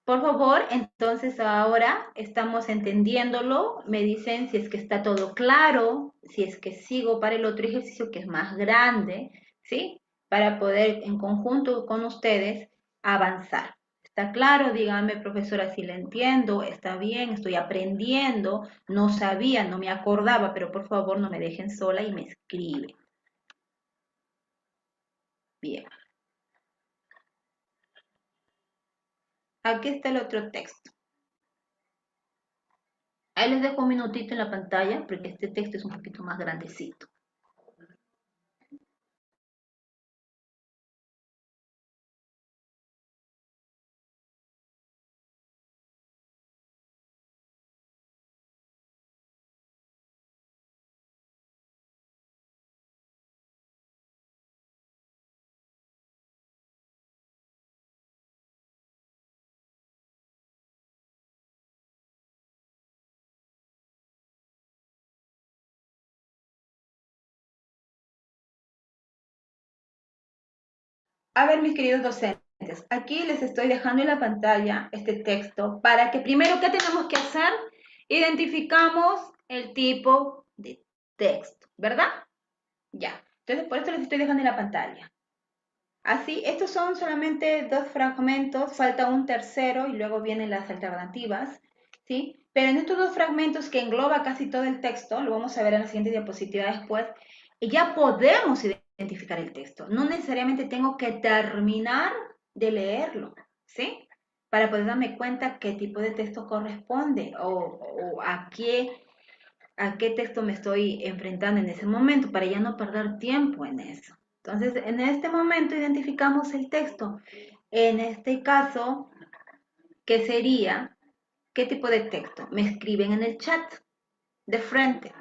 [SPEAKER 1] Por favor, entonces ahora estamos entendiéndolo. Me dicen si es que está todo claro, si es que sigo para el otro ejercicio que es más grande, ¿sí? Para poder en conjunto con ustedes avanzar. ¿Está claro? Díganme, profesora, si la entiendo, está bien, estoy aprendiendo, no sabía, no me acordaba, pero por favor no me dejen sola y me escriben. Bien. Aquí está el otro texto. Ahí les dejo un minutito en la pantalla porque este texto es un poquito más grandecito. A ver, mis queridos docentes, aquí les estoy dejando en la pantalla este texto para que primero, ¿qué tenemos que hacer? Identificamos el tipo de texto, ¿verdad? Ya. Entonces, por esto les estoy dejando en la pantalla. Así, estos son solamente dos fragmentos, falta un tercero y luego vienen las alternativas, ¿sí? Pero en estos dos fragmentos que engloba casi todo el texto, lo vamos a ver en la siguiente diapositiva después, ya podemos identificar el texto. No necesariamente tengo que terminar de leerlo, ¿sí? Para poder darme cuenta qué tipo de texto corresponde o a qué texto me estoy enfrentando en ese momento, para ya no perder tiempo en eso. Entonces, en este momento identificamos el texto. En este caso, ¿qué sería? ¿Qué tipo de texto? Me escriben en el chat de frente.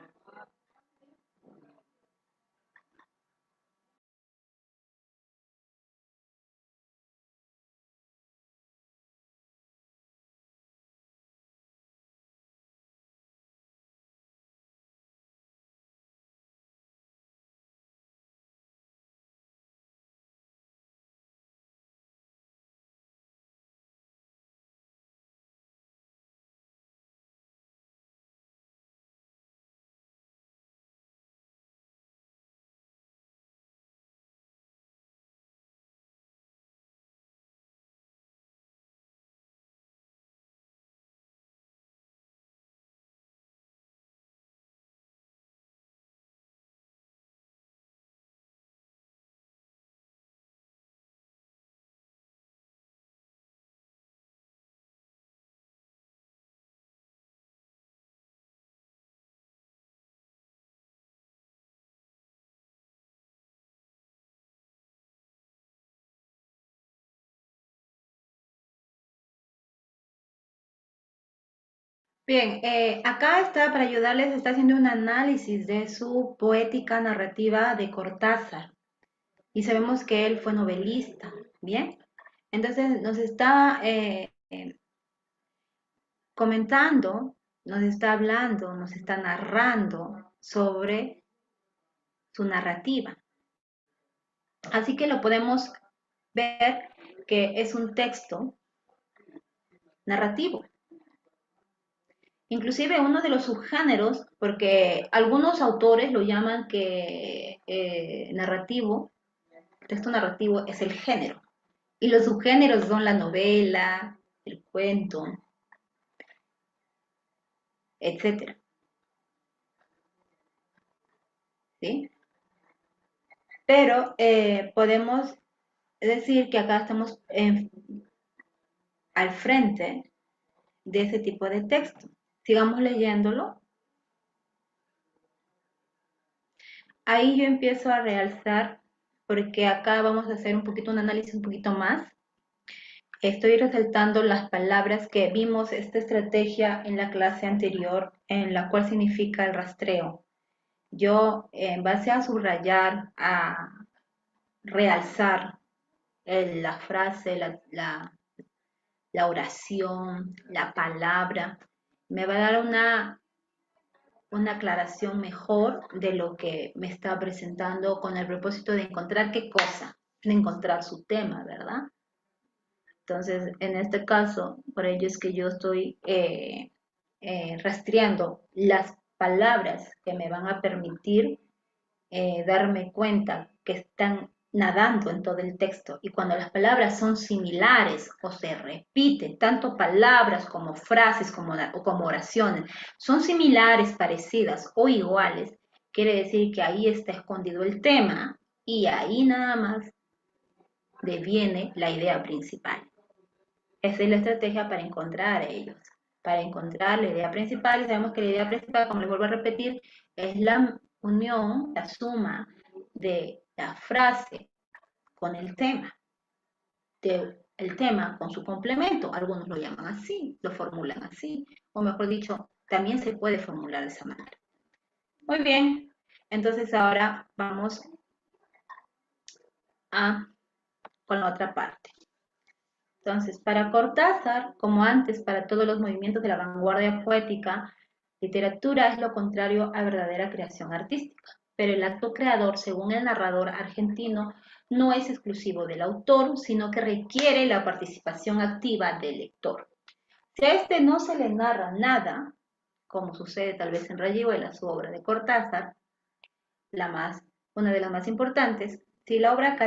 [SPEAKER 1] Bien, acá está para ayudarles, está haciendo un análisis de su poética narrativa de Cortázar y sabemos que él fue novelista, ¿bien? Entonces nos está comentando, nos está hablando, nos está narrando sobre su narrativa. Así que lo podemos ver que es un texto narrativo. Inclusive uno de los subgéneros, porque algunos autores lo llaman que narrativo, texto narrativo es el género. Y los subgéneros son la novela, el cuento, etcétera. ¿Sí? Pero podemos decir que acá estamos al frente de ese tipo de texto. Sigamos leyéndolo. Ahí yo empiezo a realzar, porque acá vamos a hacer un poquito un análisis un poquito más. Estoy resaltando las palabras que vimos esta estrategia en la clase anterior, en la cual significa el rastreo. Yo, en base a subrayar, a realzar la frase, la oración, la palabra, me va a dar una aclaración mejor de lo que me está presentando con el propósito de encontrar qué cosa, de encontrar su tema, ¿verdad? Entonces, en este caso, por ello es que yo estoy rastreando las palabras que me van a permitir darme cuenta que están nadando en todo el texto. Y cuando las palabras son similares o se repiten, tanto palabras como frases como oraciones, son similares, parecidas o iguales, quiere decir que ahí está escondido el tema y ahí nada más deviene la idea principal. Esa es la estrategia para encontrar a ellos, para encontrar la idea principal. Y sabemos que la idea principal, como les vuelvo a repetir, es la unión, la suma de la frase con el tema, el tema con su complemento. Algunos lo llaman así, lo formulan así, o mejor dicho, también se puede formular de esa manera. Muy bien, entonces ahora vamos con la otra parte. Entonces, para Cortázar, como antes para todos los movimientos de la vanguardia poética, literatura es lo contrario a verdadera creación artística. Pero el acto creador, según el narrador argentino, no es exclusivo del autor, sino que requiere la participación activa del lector. Si a este no se le narra nada, como sucede tal vez en Rayuela, su obra de Cortázar, una de las más importantes, si la obra que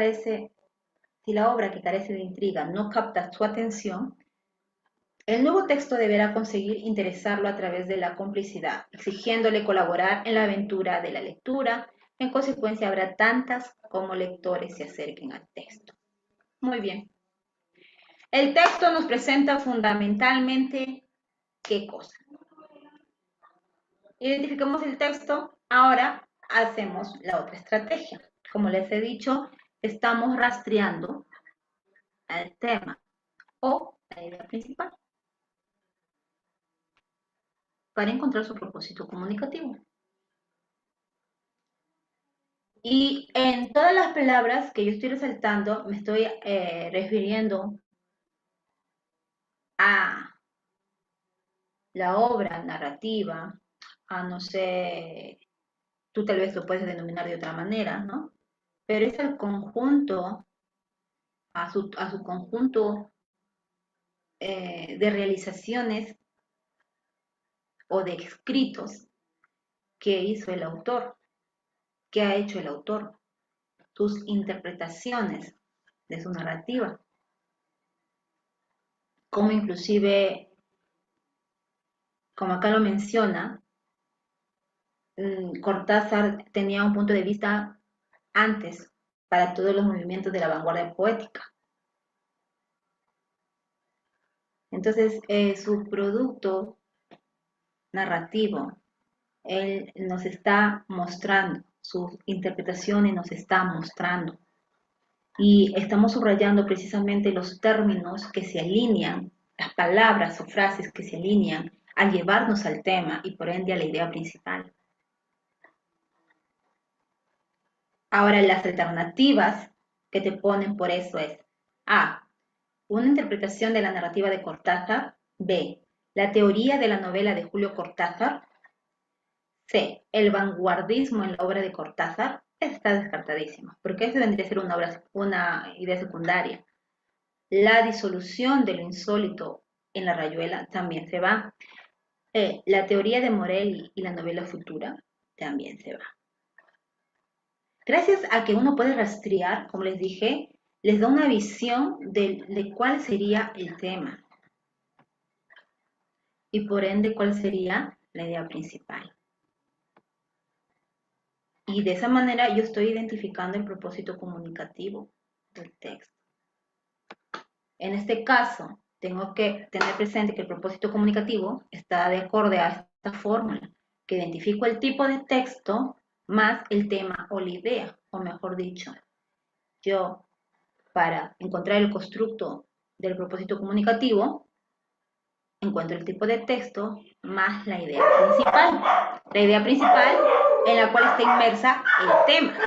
[SPEAKER 1] carece de intriga no capta su atención, el nuevo texto deberá conseguir interesarlo a través de la complicidad, exigiéndole colaborar en la aventura de la lectura. En consecuencia, habrá tantas como lectores se acerquen al texto. Muy bien. El texto nos presenta fundamentalmente ¿qué cosa? Identificamos el texto, ahora hacemos la otra estrategia. Como les he dicho, estamos rastreando al tema o la idea principal para encontrar su propósito comunicativo. Y en todas las palabras que yo estoy resaltando, me estoy refiriendo a la obra narrativa, a no sé, tú tal vez lo puedes denominar de otra manera, ¿no? Pero es el conjunto, a su conjunto de realizaciones o de escritos que hizo el autor, que ha hecho el autor, sus interpretaciones de su narrativa, como inclusive, como acá lo menciona, Cortázar tenía un punto de vista antes para todos los movimientos de la vanguardia poética. Entonces, su producto narrativo, él nos está mostrando, sus interpretaciones nos está mostrando. Y estamos subrayando precisamente los términos que se alinean, las palabras o frases que se alinean a llevarnos al tema y por ende a la idea principal. Ahora, las alternativas que te ponen por eso es A. Una interpretación de la narrativa de Cortázar. B. La teoría de la novela de Julio Cortázar. C. El vanguardismo en la obra de Cortázar. Está descartadísimo, porque eso vendría a ser una idea secundaria. La disolución de lo insólito en la rayuela también se va. La teoría de Morelli y la novela futura también se va. Gracias a que uno puede rastrear, como les dije, les da una visión de cuál sería el tema y por ende cuál sería la idea principal. Y de esa manera yo estoy identificando el propósito comunicativo del texto. En este caso, tengo que tener presente que el propósito comunicativo está de acorde a esta fórmula, que identifico el tipo de texto más el tema o la idea, o mejor dicho, yo para encontrar el constructo del propósito comunicativo, encuentro el tipo de texto más la idea principal. La idea principal en la cual está inmersa el tema.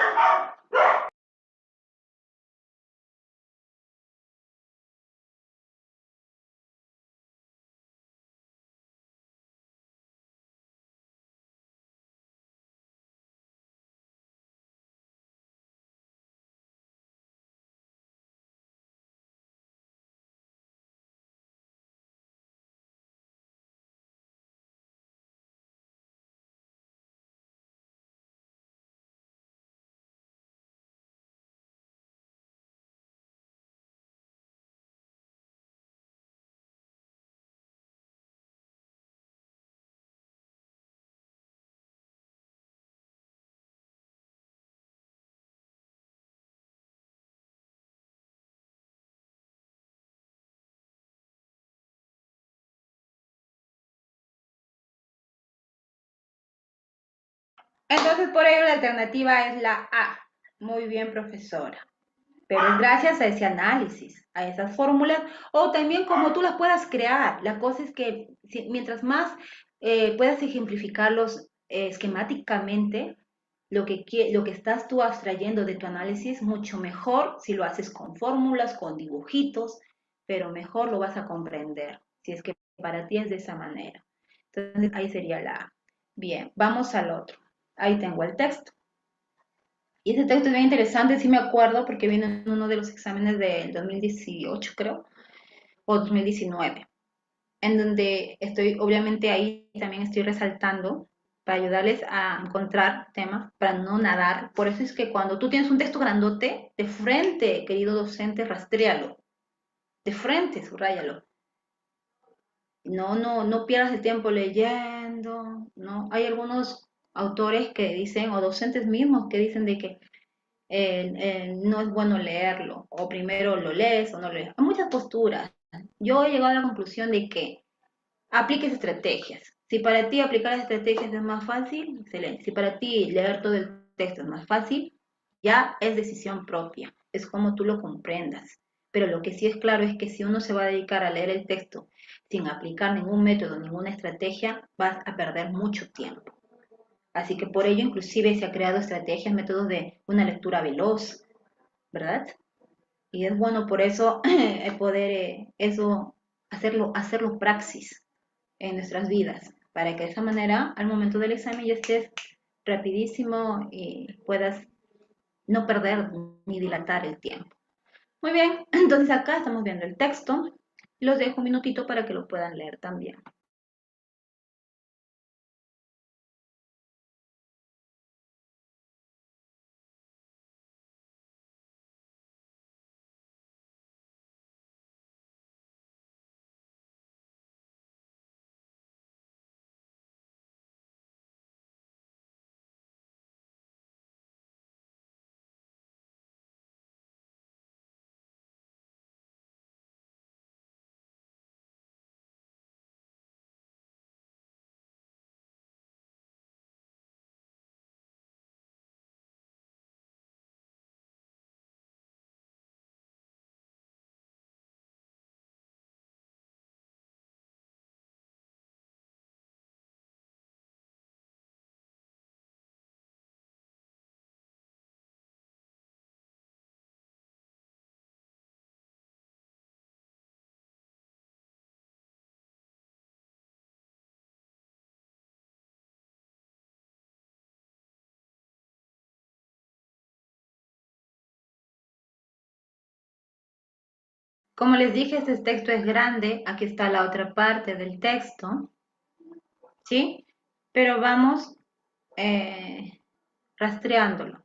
[SPEAKER 1] Entonces, por ello, la alternativa es la A. Muy bien, profesora. Pero es gracias a ese análisis, a esas fórmulas, o también como tú las puedas crear. La cosa es que mientras más puedas ejemplificarlos esquemáticamente, lo que estás tú abstrayendo de tu análisis, mucho mejor si lo haces con fórmulas, con dibujitos, pero mejor lo vas a comprender, si es que para ti es de esa manera. Entonces, ahí sería la A. Bien, vamos al otro. Ahí tengo el texto. Y ese texto es bien interesante, sí me acuerdo, porque viene en uno de los exámenes del 2018, creo, o 2019, en donde estoy, obviamente ahí también estoy resaltando para ayudarles a encontrar temas, para no nadar. Por eso es que cuando tú tienes un texto grandote, de frente, querido docente, rastréalo. De frente, subráyalo. No pierdas el tiempo leyendo, ¿no? Hay algunos autores que dicen, o docentes mismos que dicen de que no es bueno leerlo, o primero lo lees o no lo lees. Hay muchas posturas. Yo he llegado a la conclusión de que apliques estrategias. Si para ti aplicar las estrategias es más fácil, excelente. Si para ti leer todo el texto es más fácil, ya es decisión propia, es como tú lo comprendas. Pero lo que sí es claro es que si uno se va a dedicar a leer el texto sin aplicar ningún método, ninguna estrategia, vas a perder mucho tiempo. Así que por ello inclusive se ha creado estrategias, métodos de una lectura veloz, ¿verdad? Y es bueno por eso poder eso hacerlo praxis en nuestras vidas, para que de esa manera al momento del examen ya estés rapidísimo y puedas no perder ni dilatar el tiempo. Muy bien, entonces acá estamos viendo el texto. Los dejo un minutito para que lo puedan leer también. Como les dije, este texto es grande, aquí está la otra parte del texto, ¿sí? Pero vamos rastreándolo.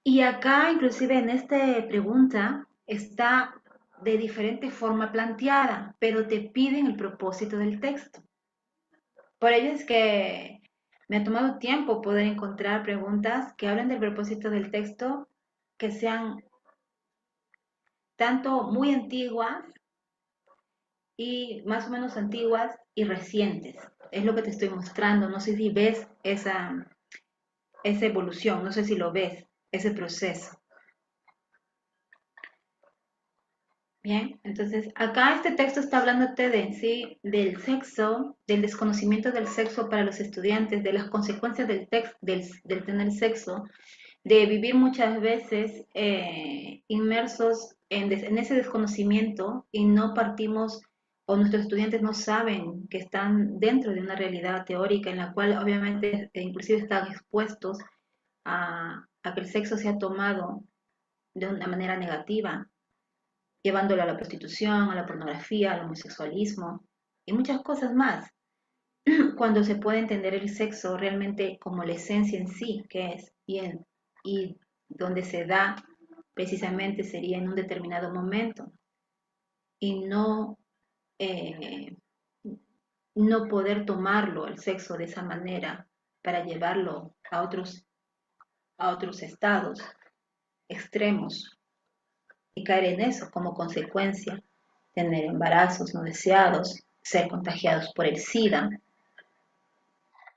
[SPEAKER 1] Y acá, inclusive en esta pregunta, está de diferente forma planteada, pero te piden el propósito del texto. Por ello es que me ha tomado tiempo poder encontrar preguntas que hablen del propósito del texto, que sean tanto muy antiguas y más o menos antiguas y recientes. Es lo que te estoy mostrando. No sé si ves esa evolución, no sé si lo ves, ese proceso. Bien, entonces acá este texto está hablándote de en sí del sexo, del desconocimiento del sexo para los estudiantes, de las consecuencias del tener sexo, de vivir muchas veces inmersos en ese desconocimiento y no partimos o nuestros estudiantes no saben que están dentro de una realidad teórica en la cual obviamente inclusive están expuestos a que el sexo sea tomado de una manera negativa, llevándolo a la prostitución, a la pornografía, al homosexualismo y muchas cosas más, cuando se puede entender el sexo realmente como la esencia en sí, que es, y donde se da precisamente sería en un determinado momento, y eh, no poder tomarlo, el sexo, de esa manera para llevarlo a otros estados extremos y caer en eso como consecuencia, tener embarazos no deseados, ser contagiados por el SIDA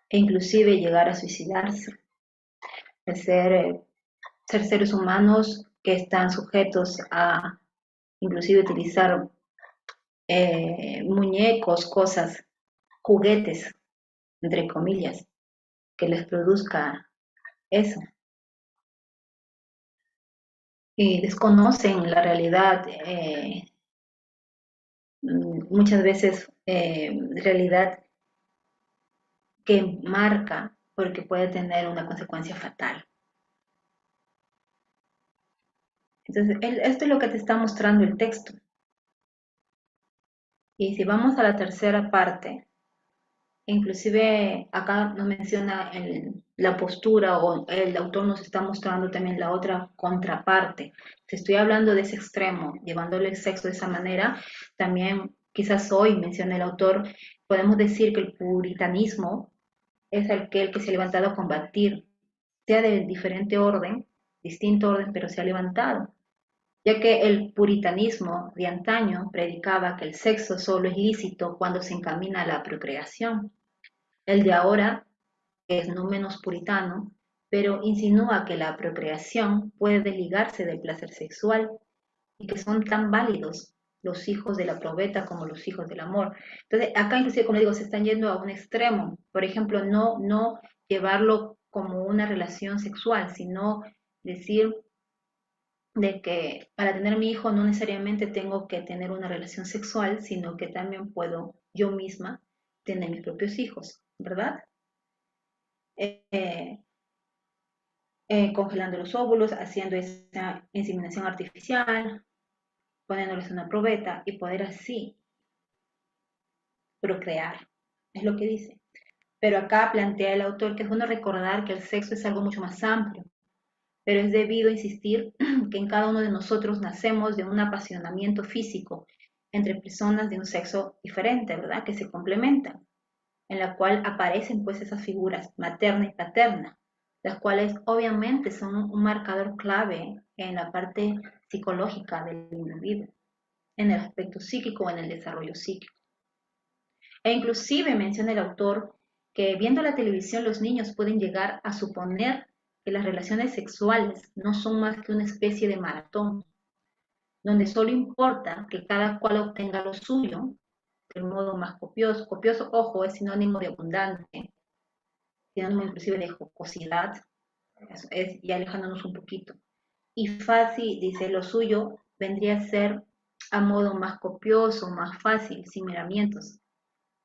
[SPEAKER 1] e inclusive llegar a suicidarse, de ser seres humanos que están sujetos a inclusive utilizar muñecos, cosas, juguetes, entre comillas, que les produzca eso. Y desconocen la realidad, muchas veces realidad que marca porque puede tener una consecuencia fatal. Entonces, esto es lo que te está mostrando el texto. Y si vamos a la tercera parte, inclusive acá nos menciona la postura o el autor nos está mostrando también la otra contraparte. Si estoy hablando de ese extremo, llevándole el sexo de esa manera, también quizás hoy, menciona el autor, podemos decir que el puritanismo es aquel que se ha levantado a combatir, sea de diferente orden, distinto orden, pero se ha levantado, ya que el puritanismo de antaño predicaba que el sexo solo es lícito cuando se encamina a la procreación. El de ahora es no menos puritano, pero insinúa que la procreación puede desligarse del placer sexual y que son tan válidos los hijos de la probeta como los hijos del amor. Entonces, acá inclusive, como digo, se están yendo a un extremo. Por ejemplo, no llevarlo como una relación sexual, sino decir de que para tener mi hijo no necesariamente tengo que tener una relación sexual, sino que también puedo yo misma tener mis propios hijos, ¿verdad? Eh, congelando los óvulos, haciendo esa inseminación artificial, poniéndoles una probeta y poder así procrear, es lo que dice. Pero acá plantea el autor que es bueno recordar que el sexo es algo mucho más amplio, pero es debido a insistir que en cada uno de nosotros nacemos de un apasionamiento físico entre personas de un sexo diferente, ¿verdad? Que se complementan, en la cual aparecen pues esas figuras materna y paterna, las cuales obviamente son un marcador clave en la parte psicológica del individuo, en el aspecto psíquico o en el desarrollo psíquico. E inclusive menciona el autor que viendo la televisión los niños pueden llegar a suponer que las relaciones sexuales no son más que una especie de maratón, donde solo importa que cada cual obtenga lo suyo del modo más copioso. Copioso, ojo, es sinónimo de abundante, sinónimo inclusive de jocosidad, y alejándonos un poquito. Y fácil, dice, lo suyo vendría a ser a modo más copioso, más fácil, sin miramientos,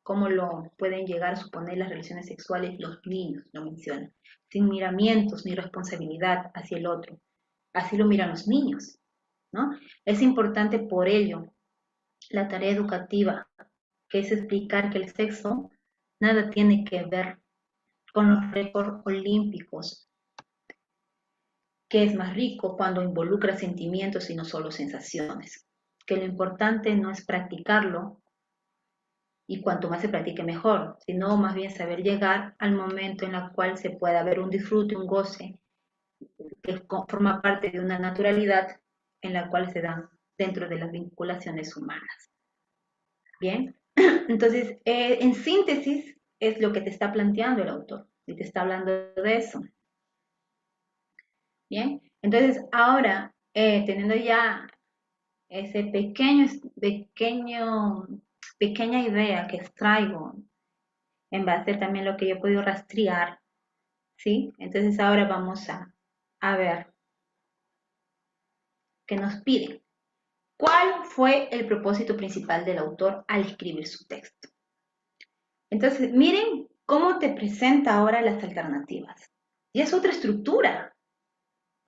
[SPEAKER 1] como lo pueden llegar a suponer las relaciones sexuales los niños, lo mencionan, sin miramientos ni responsabilidad hacia el otro. Así lo miran los niños, ¿no? Es importante por ello la tarea educativa, que es explicar que el sexo nada tiene que ver con los récords olímpicos, que es más rico cuando involucra sentimientos y no solo sensaciones, que lo importante no es practicarlo, y cuanto más se practique mejor, sino más bien saber llegar al momento en el cual se pueda ver un disfrute, un goce, que forma parte de una naturalidad en la cual se dan dentro de las vinculaciones humanas. Bien, entonces, en síntesis, es lo que te está planteando el autor, y te está hablando de eso. Bien, entonces ahora, teniendo ya ese pequeña idea que extraigo en base también a lo que yo he podido rastrear, ¿sí? Entonces ahora vamos a ver qué nos piden. ¿Cuál fue el propósito principal del autor al escribir su texto? Entonces, miren cómo te presenta ahora las alternativas. Ya es otra estructura.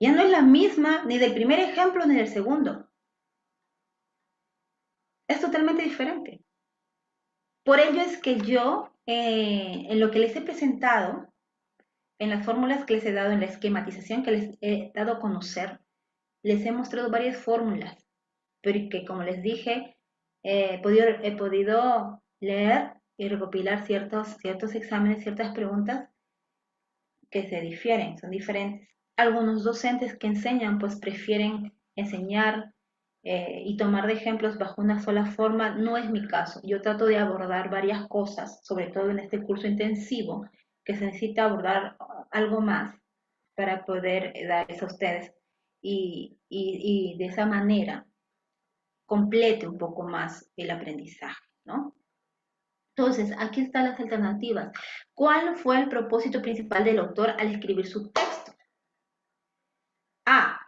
[SPEAKER 1] Ya no es la misma ni del primer ejemplo ni del segundo. Es totalmente diferente. Por ello es que yo, en lo que les he presentado, en las fórmulas que les he dado, en la esquematización que les he dado a conocer, les he mostrado varias fórmulas, pero que como les dije, he podido leer y recopilar ciertos exámenes, ciertas preguntas que se difieren, son diferentes. Algunos docentes que enseñan, pues prefieren enseñar y tomar de ejemplos bajo una sola forma. No es mi caso. Yo trato de abordar varias cosas, sobre todo en este curso intensivo, que se necesita abordar algo más para poder darles a ustedes y de esa manera complete un poco más el aprendizaje, ¿no? Entonces, aquí están las alternativas. ¿Cuál fue el propósito principal del autor al escribir su texto? A,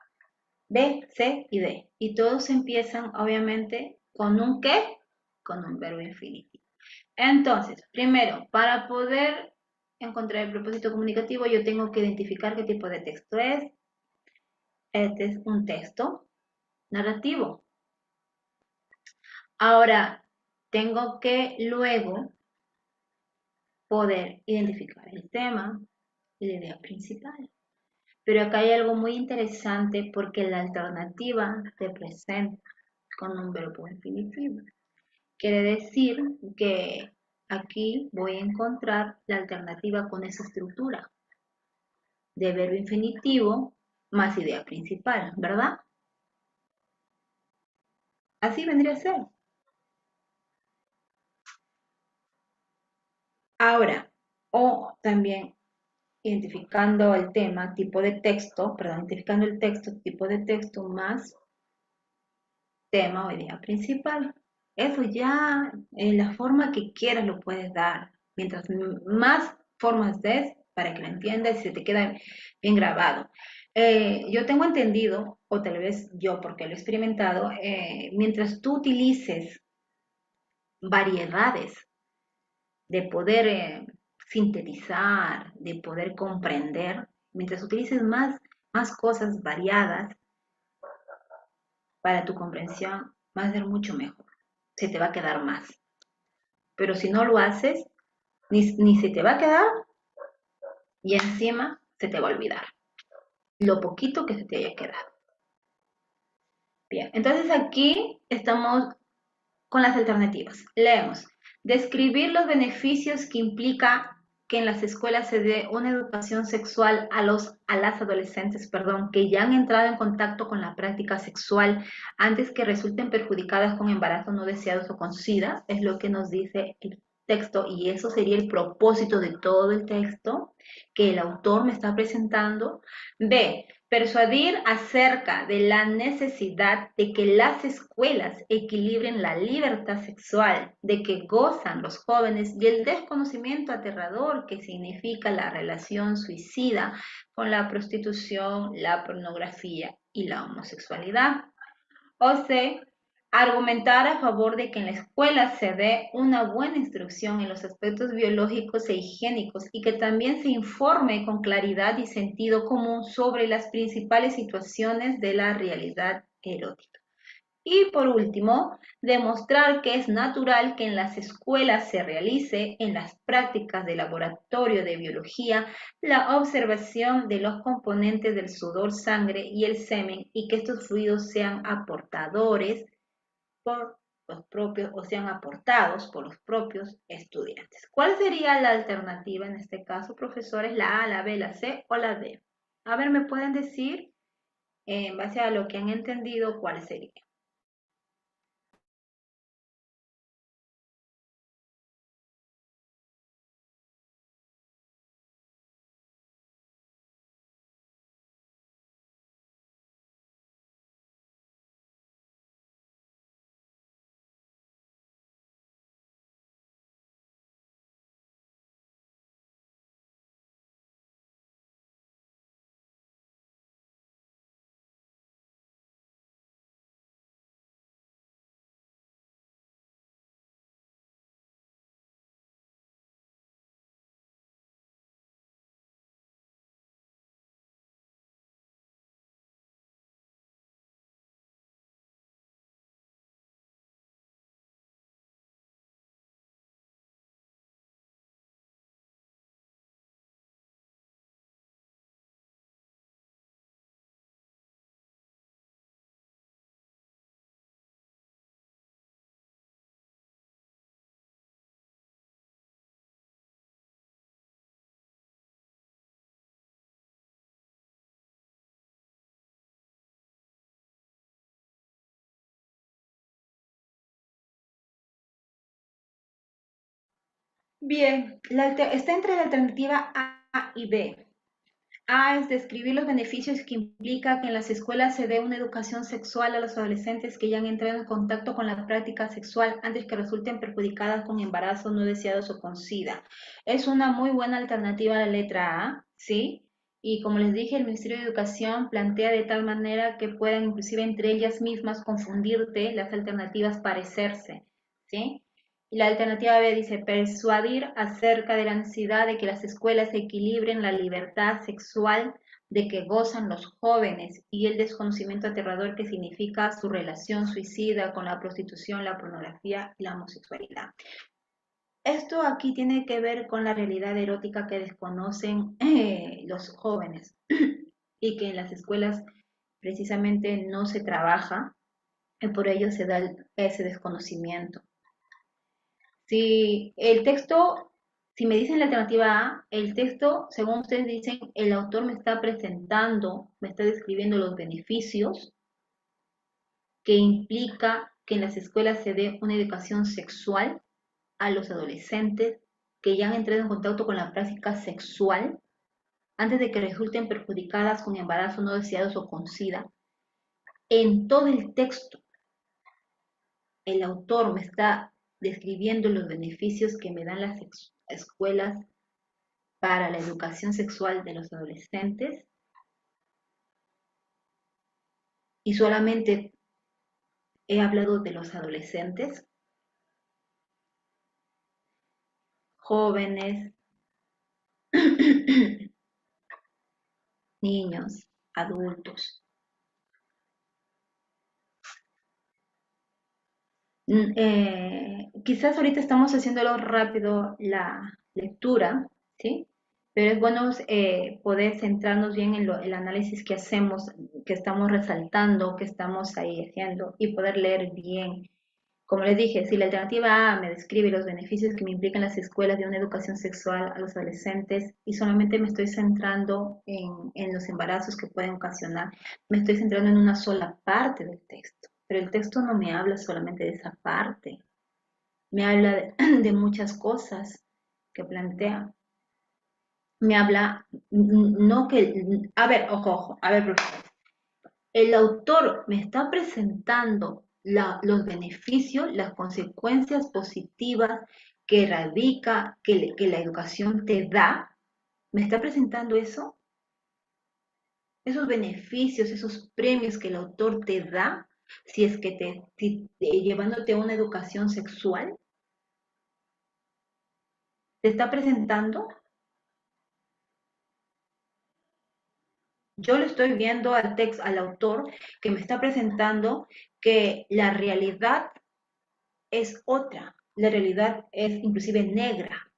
[SPEAKER 1] B, C y D. Y todos empiezan, obviamente, con un qué, con un verbo infinitivo. Entonces, primero, para poder encontrar el propósito comunicativo, yo tengo que identificar qué tipo de texto es. Este es un texto narrativo. Ahora, tengo que luego poder identificar el tema y la idea principal. Pero acá hay algo muy interesante porque la alternativa se presenta con un verbo infinitivo. Quiere decir que aquí voy a encontrar la alternativa con esa estructura de verbo infinitivo más idea principal, ¿verdad? Así vendría a ser. Ahora, o también identificando el tema, tipo de texto, perdón, identificando el texto, tipo de texto más tema o idea principal. Eso ya en la forma que quieras lo puedes dar. Mientras más formas des para que lo entiendas y se te queda bien grabado. Yo tengo entendido, o tal vez yo porque lo he experimentado, mientras tú utilices variedades de poder sintetizar, de poder comprender, mientras utilices más cosas variadas para tu comprensión, va a ser mucho mejor. Se te va a quedar más. Pero si no lo haces, ni se te va a quedar y encima se te va a olvidar lo poquito que se te haya quedado. Bien, entonces aquí estamos con las alternativas. Leemos. Describir los beneficios que implica que en las escuelas se dé una educación sexual a las adolescentes, que ya han entrado en contacto con la práctica sexual antes que resulten perjudicadas con embarazos no deseados o con SIDA, es lo que nos dice el texto, y eso sería el propósito de todo el texto que el autor me está presentando. B, persuadir acerca de la necesidad de que las escuelas equilibren la libertad sexual de que gozan los jóvenes y el desconocimiento aterrador que significa la relación suicida con la prostitución, la pornografía y la homosexualidad. O C, argumentar a favor de que en la escuela se dé una buena instrucción en los aspectos biológicos e higiénicos y que también se informe con claridad y sentido común sobre las principales situaciones de la realidad erótica. Y por último, demostrar que es natural que en las escuelas se realice en las prácticas de laboratorio de biología la observación de los componentes del sudor, sangre y el semen y que estos fluidos sean aportadores por los propios o sean aportados por los propios estudiantes. ¿Cuál sería la alternativa en este caso, profesores? ¿La A, la B, la C o la D? A ver, ¿me pueden decir en base a lo que han entendido cuál sería? Bien, está entre la alternativa A y B. A es describir los beneficios que implica que en las escuelas se dé una educación sexual a los adolescentes que ya han entrado en contacto con la práctica sexual antes que resulten perjudicadas con embarazos no deseados o con SIDA. Es una muy buena alternativa a la letra A, ¿sí? Y como les dije, el Ministerio de Educación plantea de tal manera que puedan inclusive entre ellas mismas confundirte las alternativas parecerse, ¿sí? Y la alternativa B dice persuadir acerca de la necesidad de que las escuelas equilibren la libertad sexual de que gozan los jóvenes y el desconocimiento aterrador que significa su relación suicida con la prostitución, la pornografía y la homosexualidad. Esto aquí tiene que ver con la realidad erótica que desconocen los jóvenes y que en las escuelas precisamente no se trabaja y por ello se da ese desconocimiento. Si el texto, si me dicen la alternativa A, el texto, según ustedes dicen, el autor me está presentando, me está describiendo los beneficios que implica que en las escuelas se dé una educación sexual a los adolescentes que ya han entrado en contacto con la práctica sexual antes de que resulten perjudicadas con embarazos no deseados o con SIDA. En todo el texto, el autor me está describiendo los beneficios que me dan las escuelas para la educación sexual de los adolescentes y solamente he hablado de los adolescentes, jóvenes, niños, adultos. Quizás ahorita estamos haciéndolo rápido la lectura, ¿sí? Pero es bueno poder centrarnos bien en el análisis que hacemos, que estamos resaltando, que estamos ahí haciendo y poder leer bien. Como les dije, si la alternativa A me describe los beneficios que me implican las escuelas de una educación sexual a los adolescentes y solamente me estoy centrando en los embarazos que pueden ocasionar, me estoy centrando en una sola parte del texto, pero el texto no me habla solamente de esa parte, me habla de muchas cosas que plantea. Me habla, no que, a ver, ojo, ojo, a ver, profesor. El autor me está presentando los beneficios, las consecuencias positivas que radica, que la educación te da. ¿Me está presentando eso? Esos beneficios, esos premios que el autor te da. Si es que llevándote a una educación sexual, te está presentando. Yo le estoy viendo al autor que me está presentando que la realidad es otra. La realidad es inclusive negra,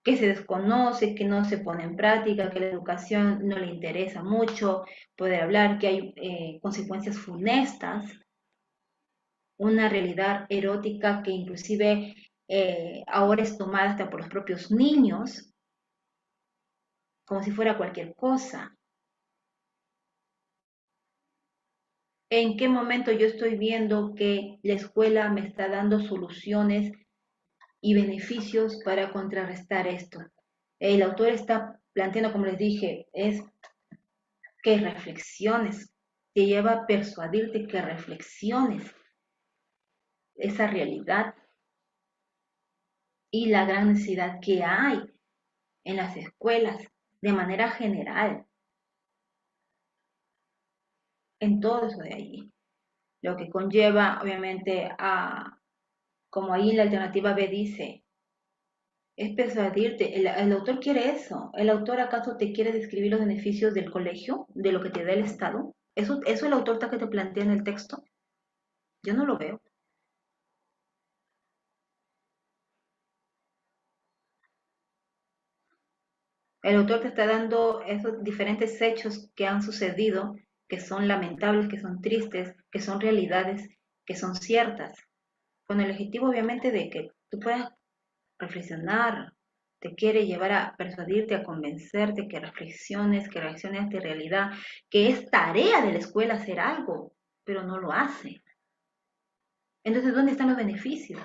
[SPEAKER 1] que se desconoce, que no se pone en práctica, que la educación no le interesa mucho poder hablar, que hay consecuencias funestas, una realidad erótica que inclusive ahora es tomada hasta por los propios niños, como si fuera cualquier cosa. ¿En qué momento yo estoy viendo que la escuela me está dando soluciones y beneficios para contrarrestar esto? El autor está planteando, como les dije, es que reflexiones, te lleva a persuadirte que reflexiones esa realidad y la gran necesidad que hay en las escuelas de manera general, en todo eso de allí. Lo que conlleva, obviamente, como ahí en la alternativa B dice, es persuadirte. El autor quiere eso. ¿El autor acaso te quiere describir los beneficios del colegio, de lo que te da el Estado? ¿Eso el autor está que te plantea en el texto? Yo no lo veo. El autor te está dando esos diferentes hechos que han sucedido, que son lamentables, que son tristes, que son realidades, que son ciertas, con el objetivo obviamente de que tú puedas reflexionar, te quiere llevar a persuadirte, a convencerte, que reflexiones, que reacciones ante realidad, que es tarea de la escuela hacer algo, pero no lo hace. Entonces, ¿dónde están los beneficios?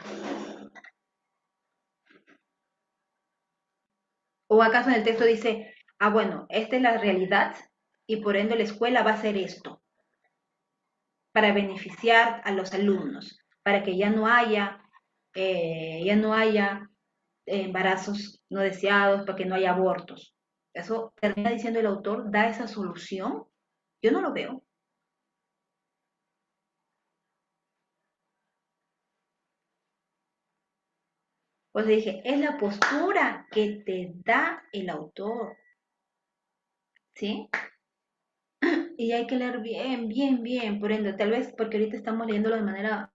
[SPEAKER 1] ¿O acaso en el texto dice, bueno, esta es la realidad y por ende la escuela va a hacer esto para beneficiar a los alumnos, para que ya no haya embarazos no deseados, para que no haya abortos? Eso termina diciendo el autor, da esa solución. Yo no lo veo. Pues dije, es la postura que te da el autor, ¿sí? Y hay que leer bien, bien, bien, por ende, tal vez porque ahorita estamos leyéndolo de manera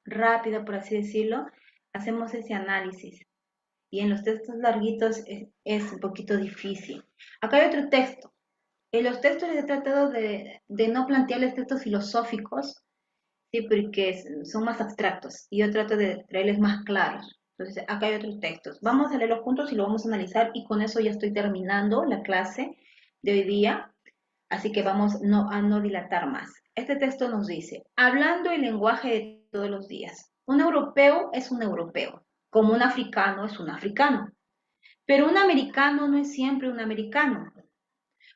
[SPEAKER 1] rápida, por así decirlo, hacemos ese análisis. Y en los textos larguitos es un poquito difícil. Acá hay otro texto. En los textos les he tratado de no plantearles textos filosóficos, sí, porque son más abstractos y yo trato de traerles más claros. Entonces, acá hay otros textos. Vamos a leerlos juntos y lo vamos a analizar y con eso ya estoy terminando la clase de hoy día. Así que vamos a no dilatar más. Este texto nos dice, hablando el lenguaje de todos los días, un europeo es un europeo, como un africano es un africano, pero un americano no es siempre un americano.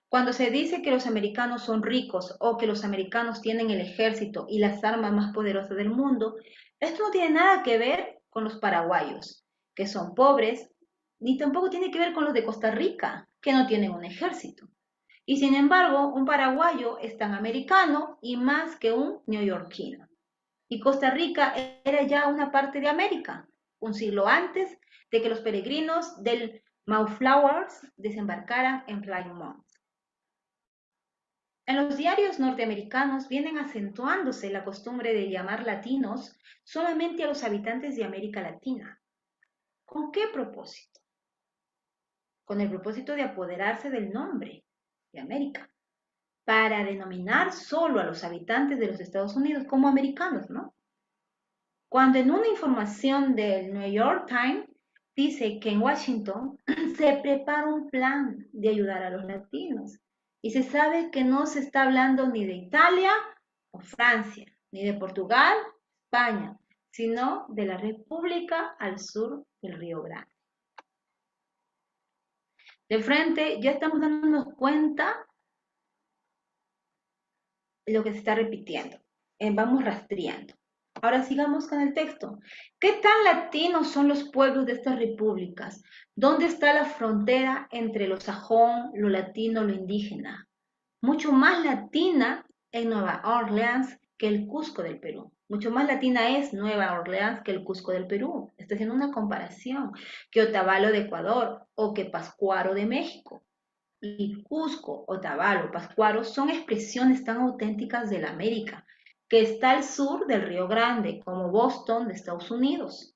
[SPEAKER 1] Cuando se dice que los americanos son ricos o que los americanos tienen el ejército y las armas más poderosas del mundo, esto no tiene nada que ver con los paraguayos, que son pobres, ni tampoco tiene que ver con los de Costa Rica, que no tienen un ejército. Y sin embargo, un paraguayo es tan americano y más que un neoyorquino. Y Costa Rica era ya una parte de América, un siglo antes de que los peregrinos del Mayflowers desembarcaran en Plymouth. En los diarios norteamericanos vienen acentuándose la costumbre de llamar latinos solamente a los habitantes de América Latina. ¿Con qué propósito? Con el propósito de apoderarse del nombre de América, para denominar solo a los habitantes de los Estados Unidos como americanos, ¿no? Cuando en una información del New York Times dice que en Washington se prepara un plan de ayudar a los latinos y se sabe que no se está hablando ni de Italia o Francia, ni de Portugal, España, sino de la República al sur del Río Grande. De frente ya estamos dándonos cuenta de lo que se está repitiendo. Vamos rastreando. Ahora sigamos con el texto. ¿Qué tan latinos son los pueblos de estas repúblicas? ¿Dónde está la frontera entre lo sajón, lo latino, lo indígena? Mucho más latina en Nueva Orleans que el Cusco del Perú. Mucho más latina es Nueva Orleans que el Cusco del Perú. Estoy haciendo una comparación. Que Otavalo de Ecuador o que Pascuaro de México. Y Cusco, Otavalo, Pascuaro son expresiones tan auténticas de la América, que está al sur del Río Grande, como Boston de Estados Unidos.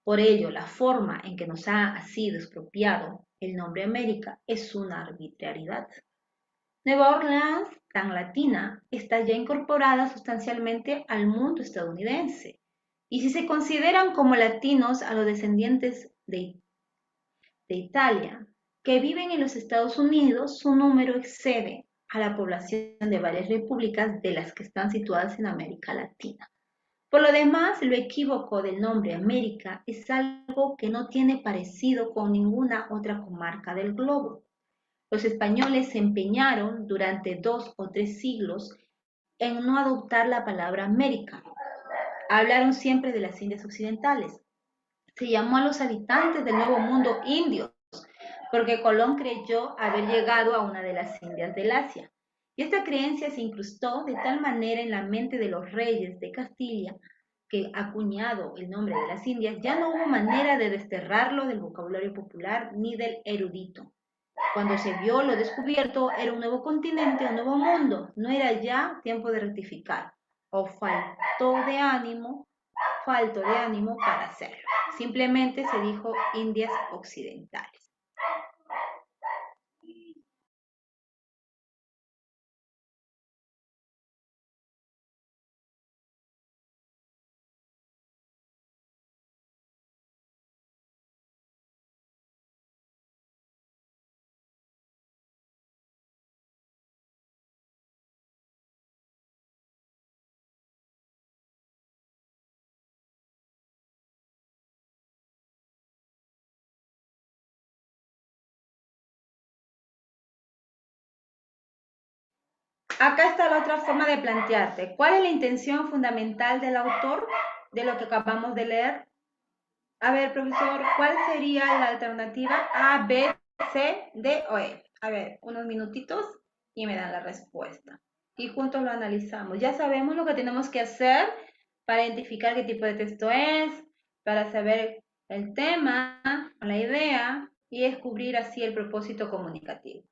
[SPEAKER 1] Por ello, la forma en que nos ha sido expropiado el nombre América es una arbitrariedad. Nueva Orleans, tan latina, está ya incorporada sustancialmente al mundo estadounidense. Y si se consideran como latinos a los descendientes de Italia que viven en los Estados Unidos, su número excede a la población de varias repúblicas de las que están situadas en América Latina. Por lo demás, lo equívoco del nombre América es algo que no tiene parecido con ninguna otra comarca del globo. Los españoles se empeñaron durante 2 o 3 siglos en no adoptar la palabra América. Hablaron siempre de las Indias Occidentales. Se llamó a los habitantes del Nuevo Mundo indios, porque Colón creyó haber llegado a una de las Indias del Asia. Y esta creencia se incrustó de tal manera en la mente de los reyes de Castilla que, acuñado el nombre de las Indias, ya no hubo manera de desterrarlo del vocabulario popular ni del erudito. Cuando se vio lo descubierto, era un nuevo continente, un nuevo mundo. No era ya tiempo de rectificar. O falto de ánimo para hacerlo. Simplemente se dijo Indias Occidentales. Acá está la otra forma de plantearte. ¿Cuál es la intención fundamental del autor de lo que acabamos de leer? A ver, profesor, ¿cuál sería la alternativa A, B, C, D o E? A ver, unos minutitos y me dan la respuesta. Y juntos lo analizamos. Ya sabemos lo que tenemos que hacer para identificar qué tipo de texto es, para saber el tema, la idea y descubrir así el propósito comunicativo.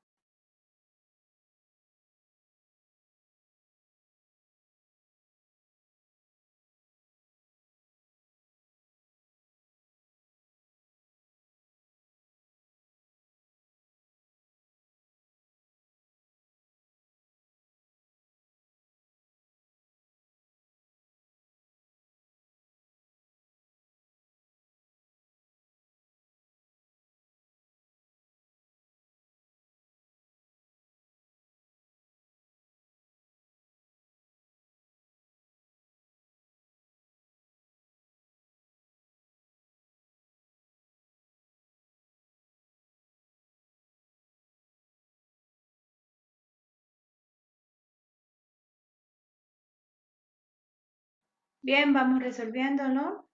[SPEAKER 1] Bien, vamos resolviéndolo.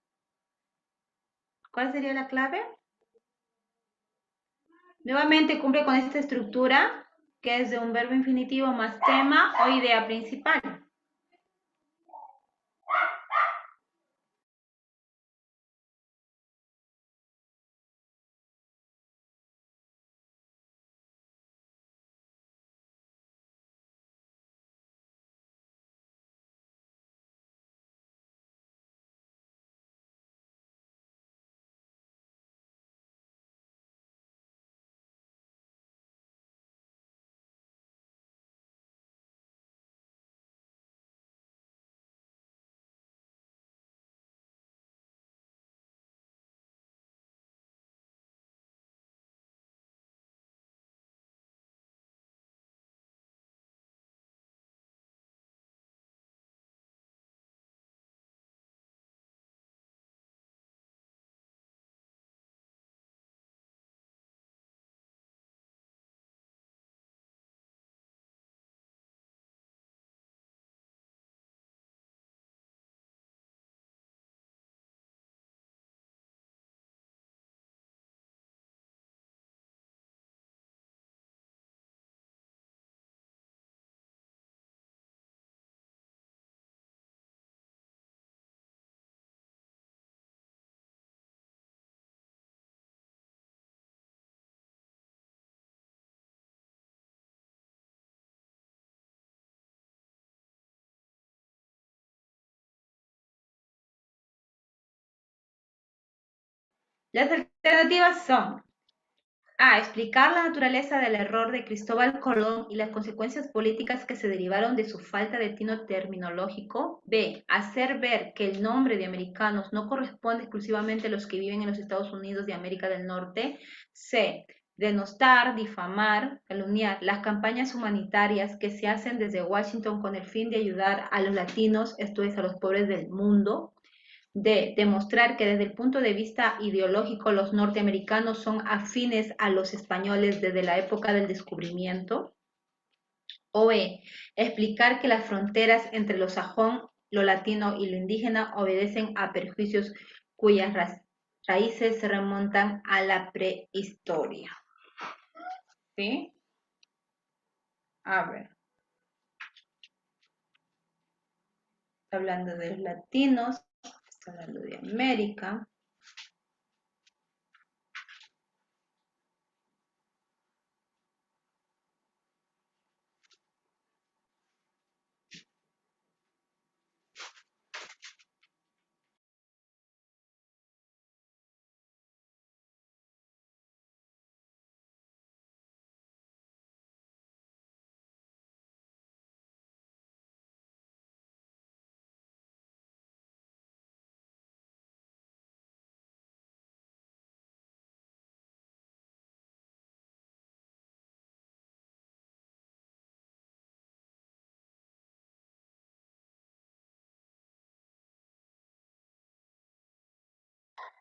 [SPEAKER 1] ¿Cuál sería la clave? Nuevamente cumple con esta estructura que es de un verbo infinitivo más tema o idea principal. Las alternativas son A. Explicar la naturaleza del error de Cristóbal Colón y las consecuencias políticas que se derivaron de su falta de tino terminológico. B. Hacer ver que el nombre de americanos no corresponde exclusivamente a los que viven en los Estados Unidos de América del Norte. C. Denostar, difamar, calumniar las campañas humanitarias que se hacen desde Washington con el fin de ayudar a los latinos, esto es, a los pobres del mundo. D. Demostrar que desde el punto de vista ideológico los norteamericanos son afines a los españoles desde la época del descubrimiento. O E. Explicar que las fronteras entre lo sajón, lo latino y lo indígena obedecen a perjuicios cuyas raíces se remontan a la prehistoria. ¿Sí? A ver. Está hablando de los latinos, está hablando de América.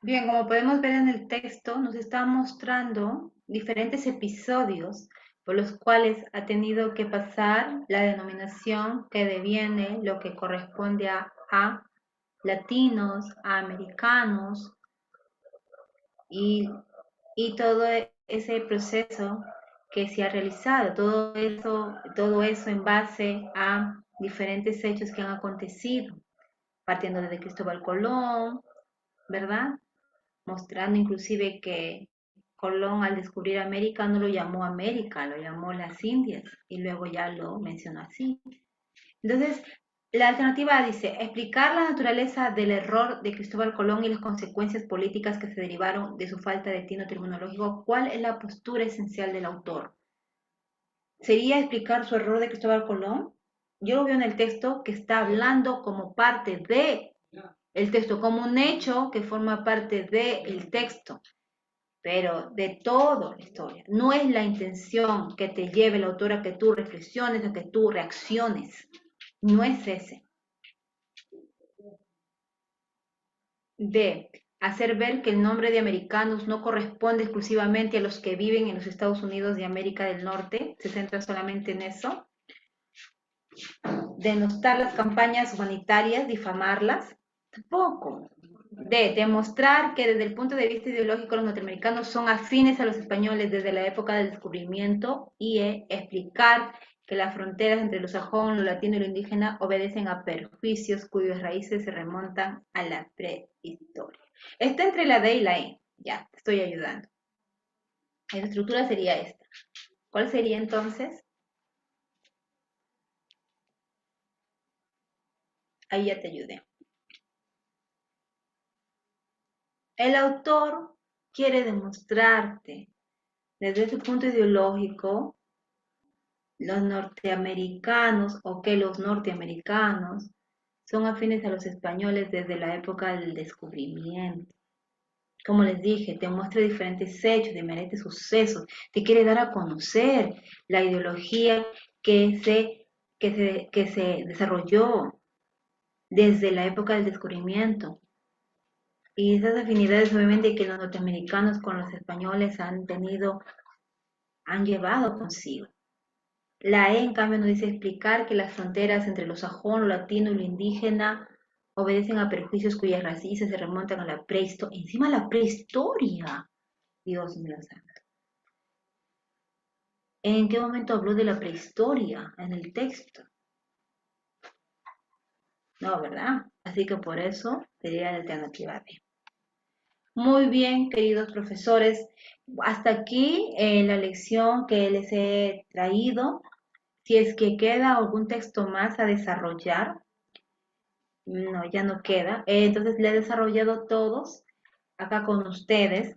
[SPEAKER 1] Bien, como podemos ver en el texto, nos está mostrando diferentes episodios por los cuales ha tenido que pasar la denominación que deviene lo que corresponde a latinos, a americanos y, y todo ese proceso que se ha realizado, todo eso en base a diferentes hechos que han acontecido, partiendo desde Cristóbal Colón, ¿verdad? Mostrando inclusive que Colón al descubrir América no lo llamó América, lo llamó las Indias y luego ya lo mencionó así. Entonces, la alternativa dice explicar la naturaleza del error de Cristóbal Colón y las consecuencias políticas que se derivaron de su falta de tino terminológico. ¿Cuál es la postura esencial del autor? ¿Sería explicar su error de Cristóbal Colón? Yo lo veo en el texto que está hablando como parte de el texto, como un hecho que forma parte del texto, pero de toda la historia. No es la intención que te lleve el autor a que tú reflexiones, a que tú reacciones. No es ese. D. Hacer ver que el nombre de americanos no corresponde exclusivamente a los que viven en los Estados Unidos de América del Norte. Se centra solamente en eso. Denostar las campañas humanitarias, difamarlas. Tampoco. D. Demostrar que desde el punto de vista ideológico los norteamericanos son afines a los españoles desde la época del descubrimiento. Y E. Explicar que las fronteras entre lo sajón, lo latino y lo indígena obedecen a perjuicios cuyas raíces se remontan a la prehistoria. Está entre la D y la E. Ya, te estoy ayudando. La estructura sería esta. ¿Cuál sería entonces? Ahí ya te ayudé. El autor quiere demostrarte desde su punto ideológico los norteamericanos o que los norteamericanos son afines a los españoles desde la época del descubrimiento. Como les dije, te muestra diferentes hechos, diferentes sucesos, te quiere dar a conocer la ideología que se desarrolló desde la época del descubrimiento. Y esas afinidades obviamente que los norteamericanos con los españoles han llevado consigo. La E, en cambio, nos dice explicar que las fronteras entre lo sajón, lo latino y lo indígena obedecen a perjuicios cuyas raíces se remontan a la prehistoria. Encima la prehistoria. Dios mío santo. ¿En qué momento habló de la prehistoria en el texto? No, ¿verdad? Así que por eso sería la alternativa B. Muy bien, queridos profesores. Hasta aquí la lección que les he traído. Si es que queda algún texto más a desarrollar, no, ya no queda. Entonces le he desarrollado todos. acá con ustedes.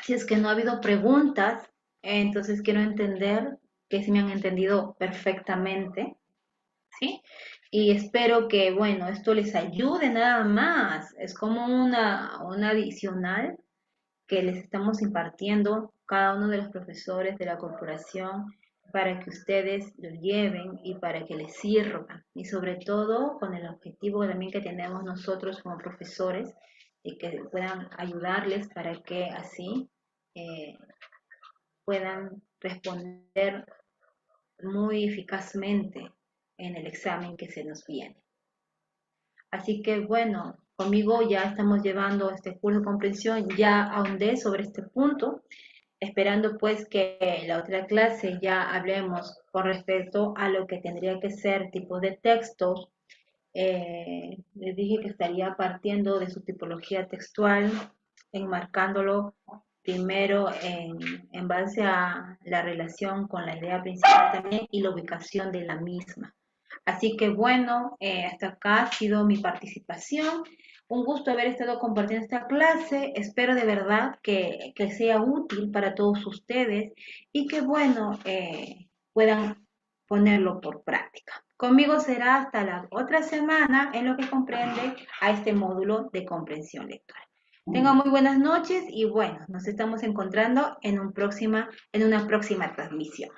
[SPEAKER 1] Si es que no ha habido preguntas, entonces quiero entender que sí me han entendido perfectamente, ¿sí? Y espero que, bueno, esto les ayude nada más. Es como una adicional que les estamos impartiendo cada uno de los profesores de la corporación para que ustedes lo lleven y para que les sirva. Y sobre todo con el objetivo también que tenemos nosotros como profesores, y que puedan ayudarles para que así eh, puedan responder muy eficazmente en el examen que se nos viene. Así que bueno, conmigo ya estamos llevando este curso de comprensión, ya ahondé sobre este punto, esperando pues que la otra clase ya hablemos con respecto a lo que tendría que ser tipo de textos. Les dije que estaría partiendo de su tipología textual, enmarcándolo primero en base a la relación con la idea principal también y la ubicación de la misma. Así que bueno, hasta acá ha sido mi participación. Un gusto haber estado compartiendo esta clase. Espero de verdad que sea útil para todos ustedes y que bueno, puedan ponerlo por práctica. Conmigo será hasta la otra semana en lo que comprende a este módulo de comprensión lectora. Tengan muy buenas noches y bueno, nos estamos encontrando en una próxima transmisión.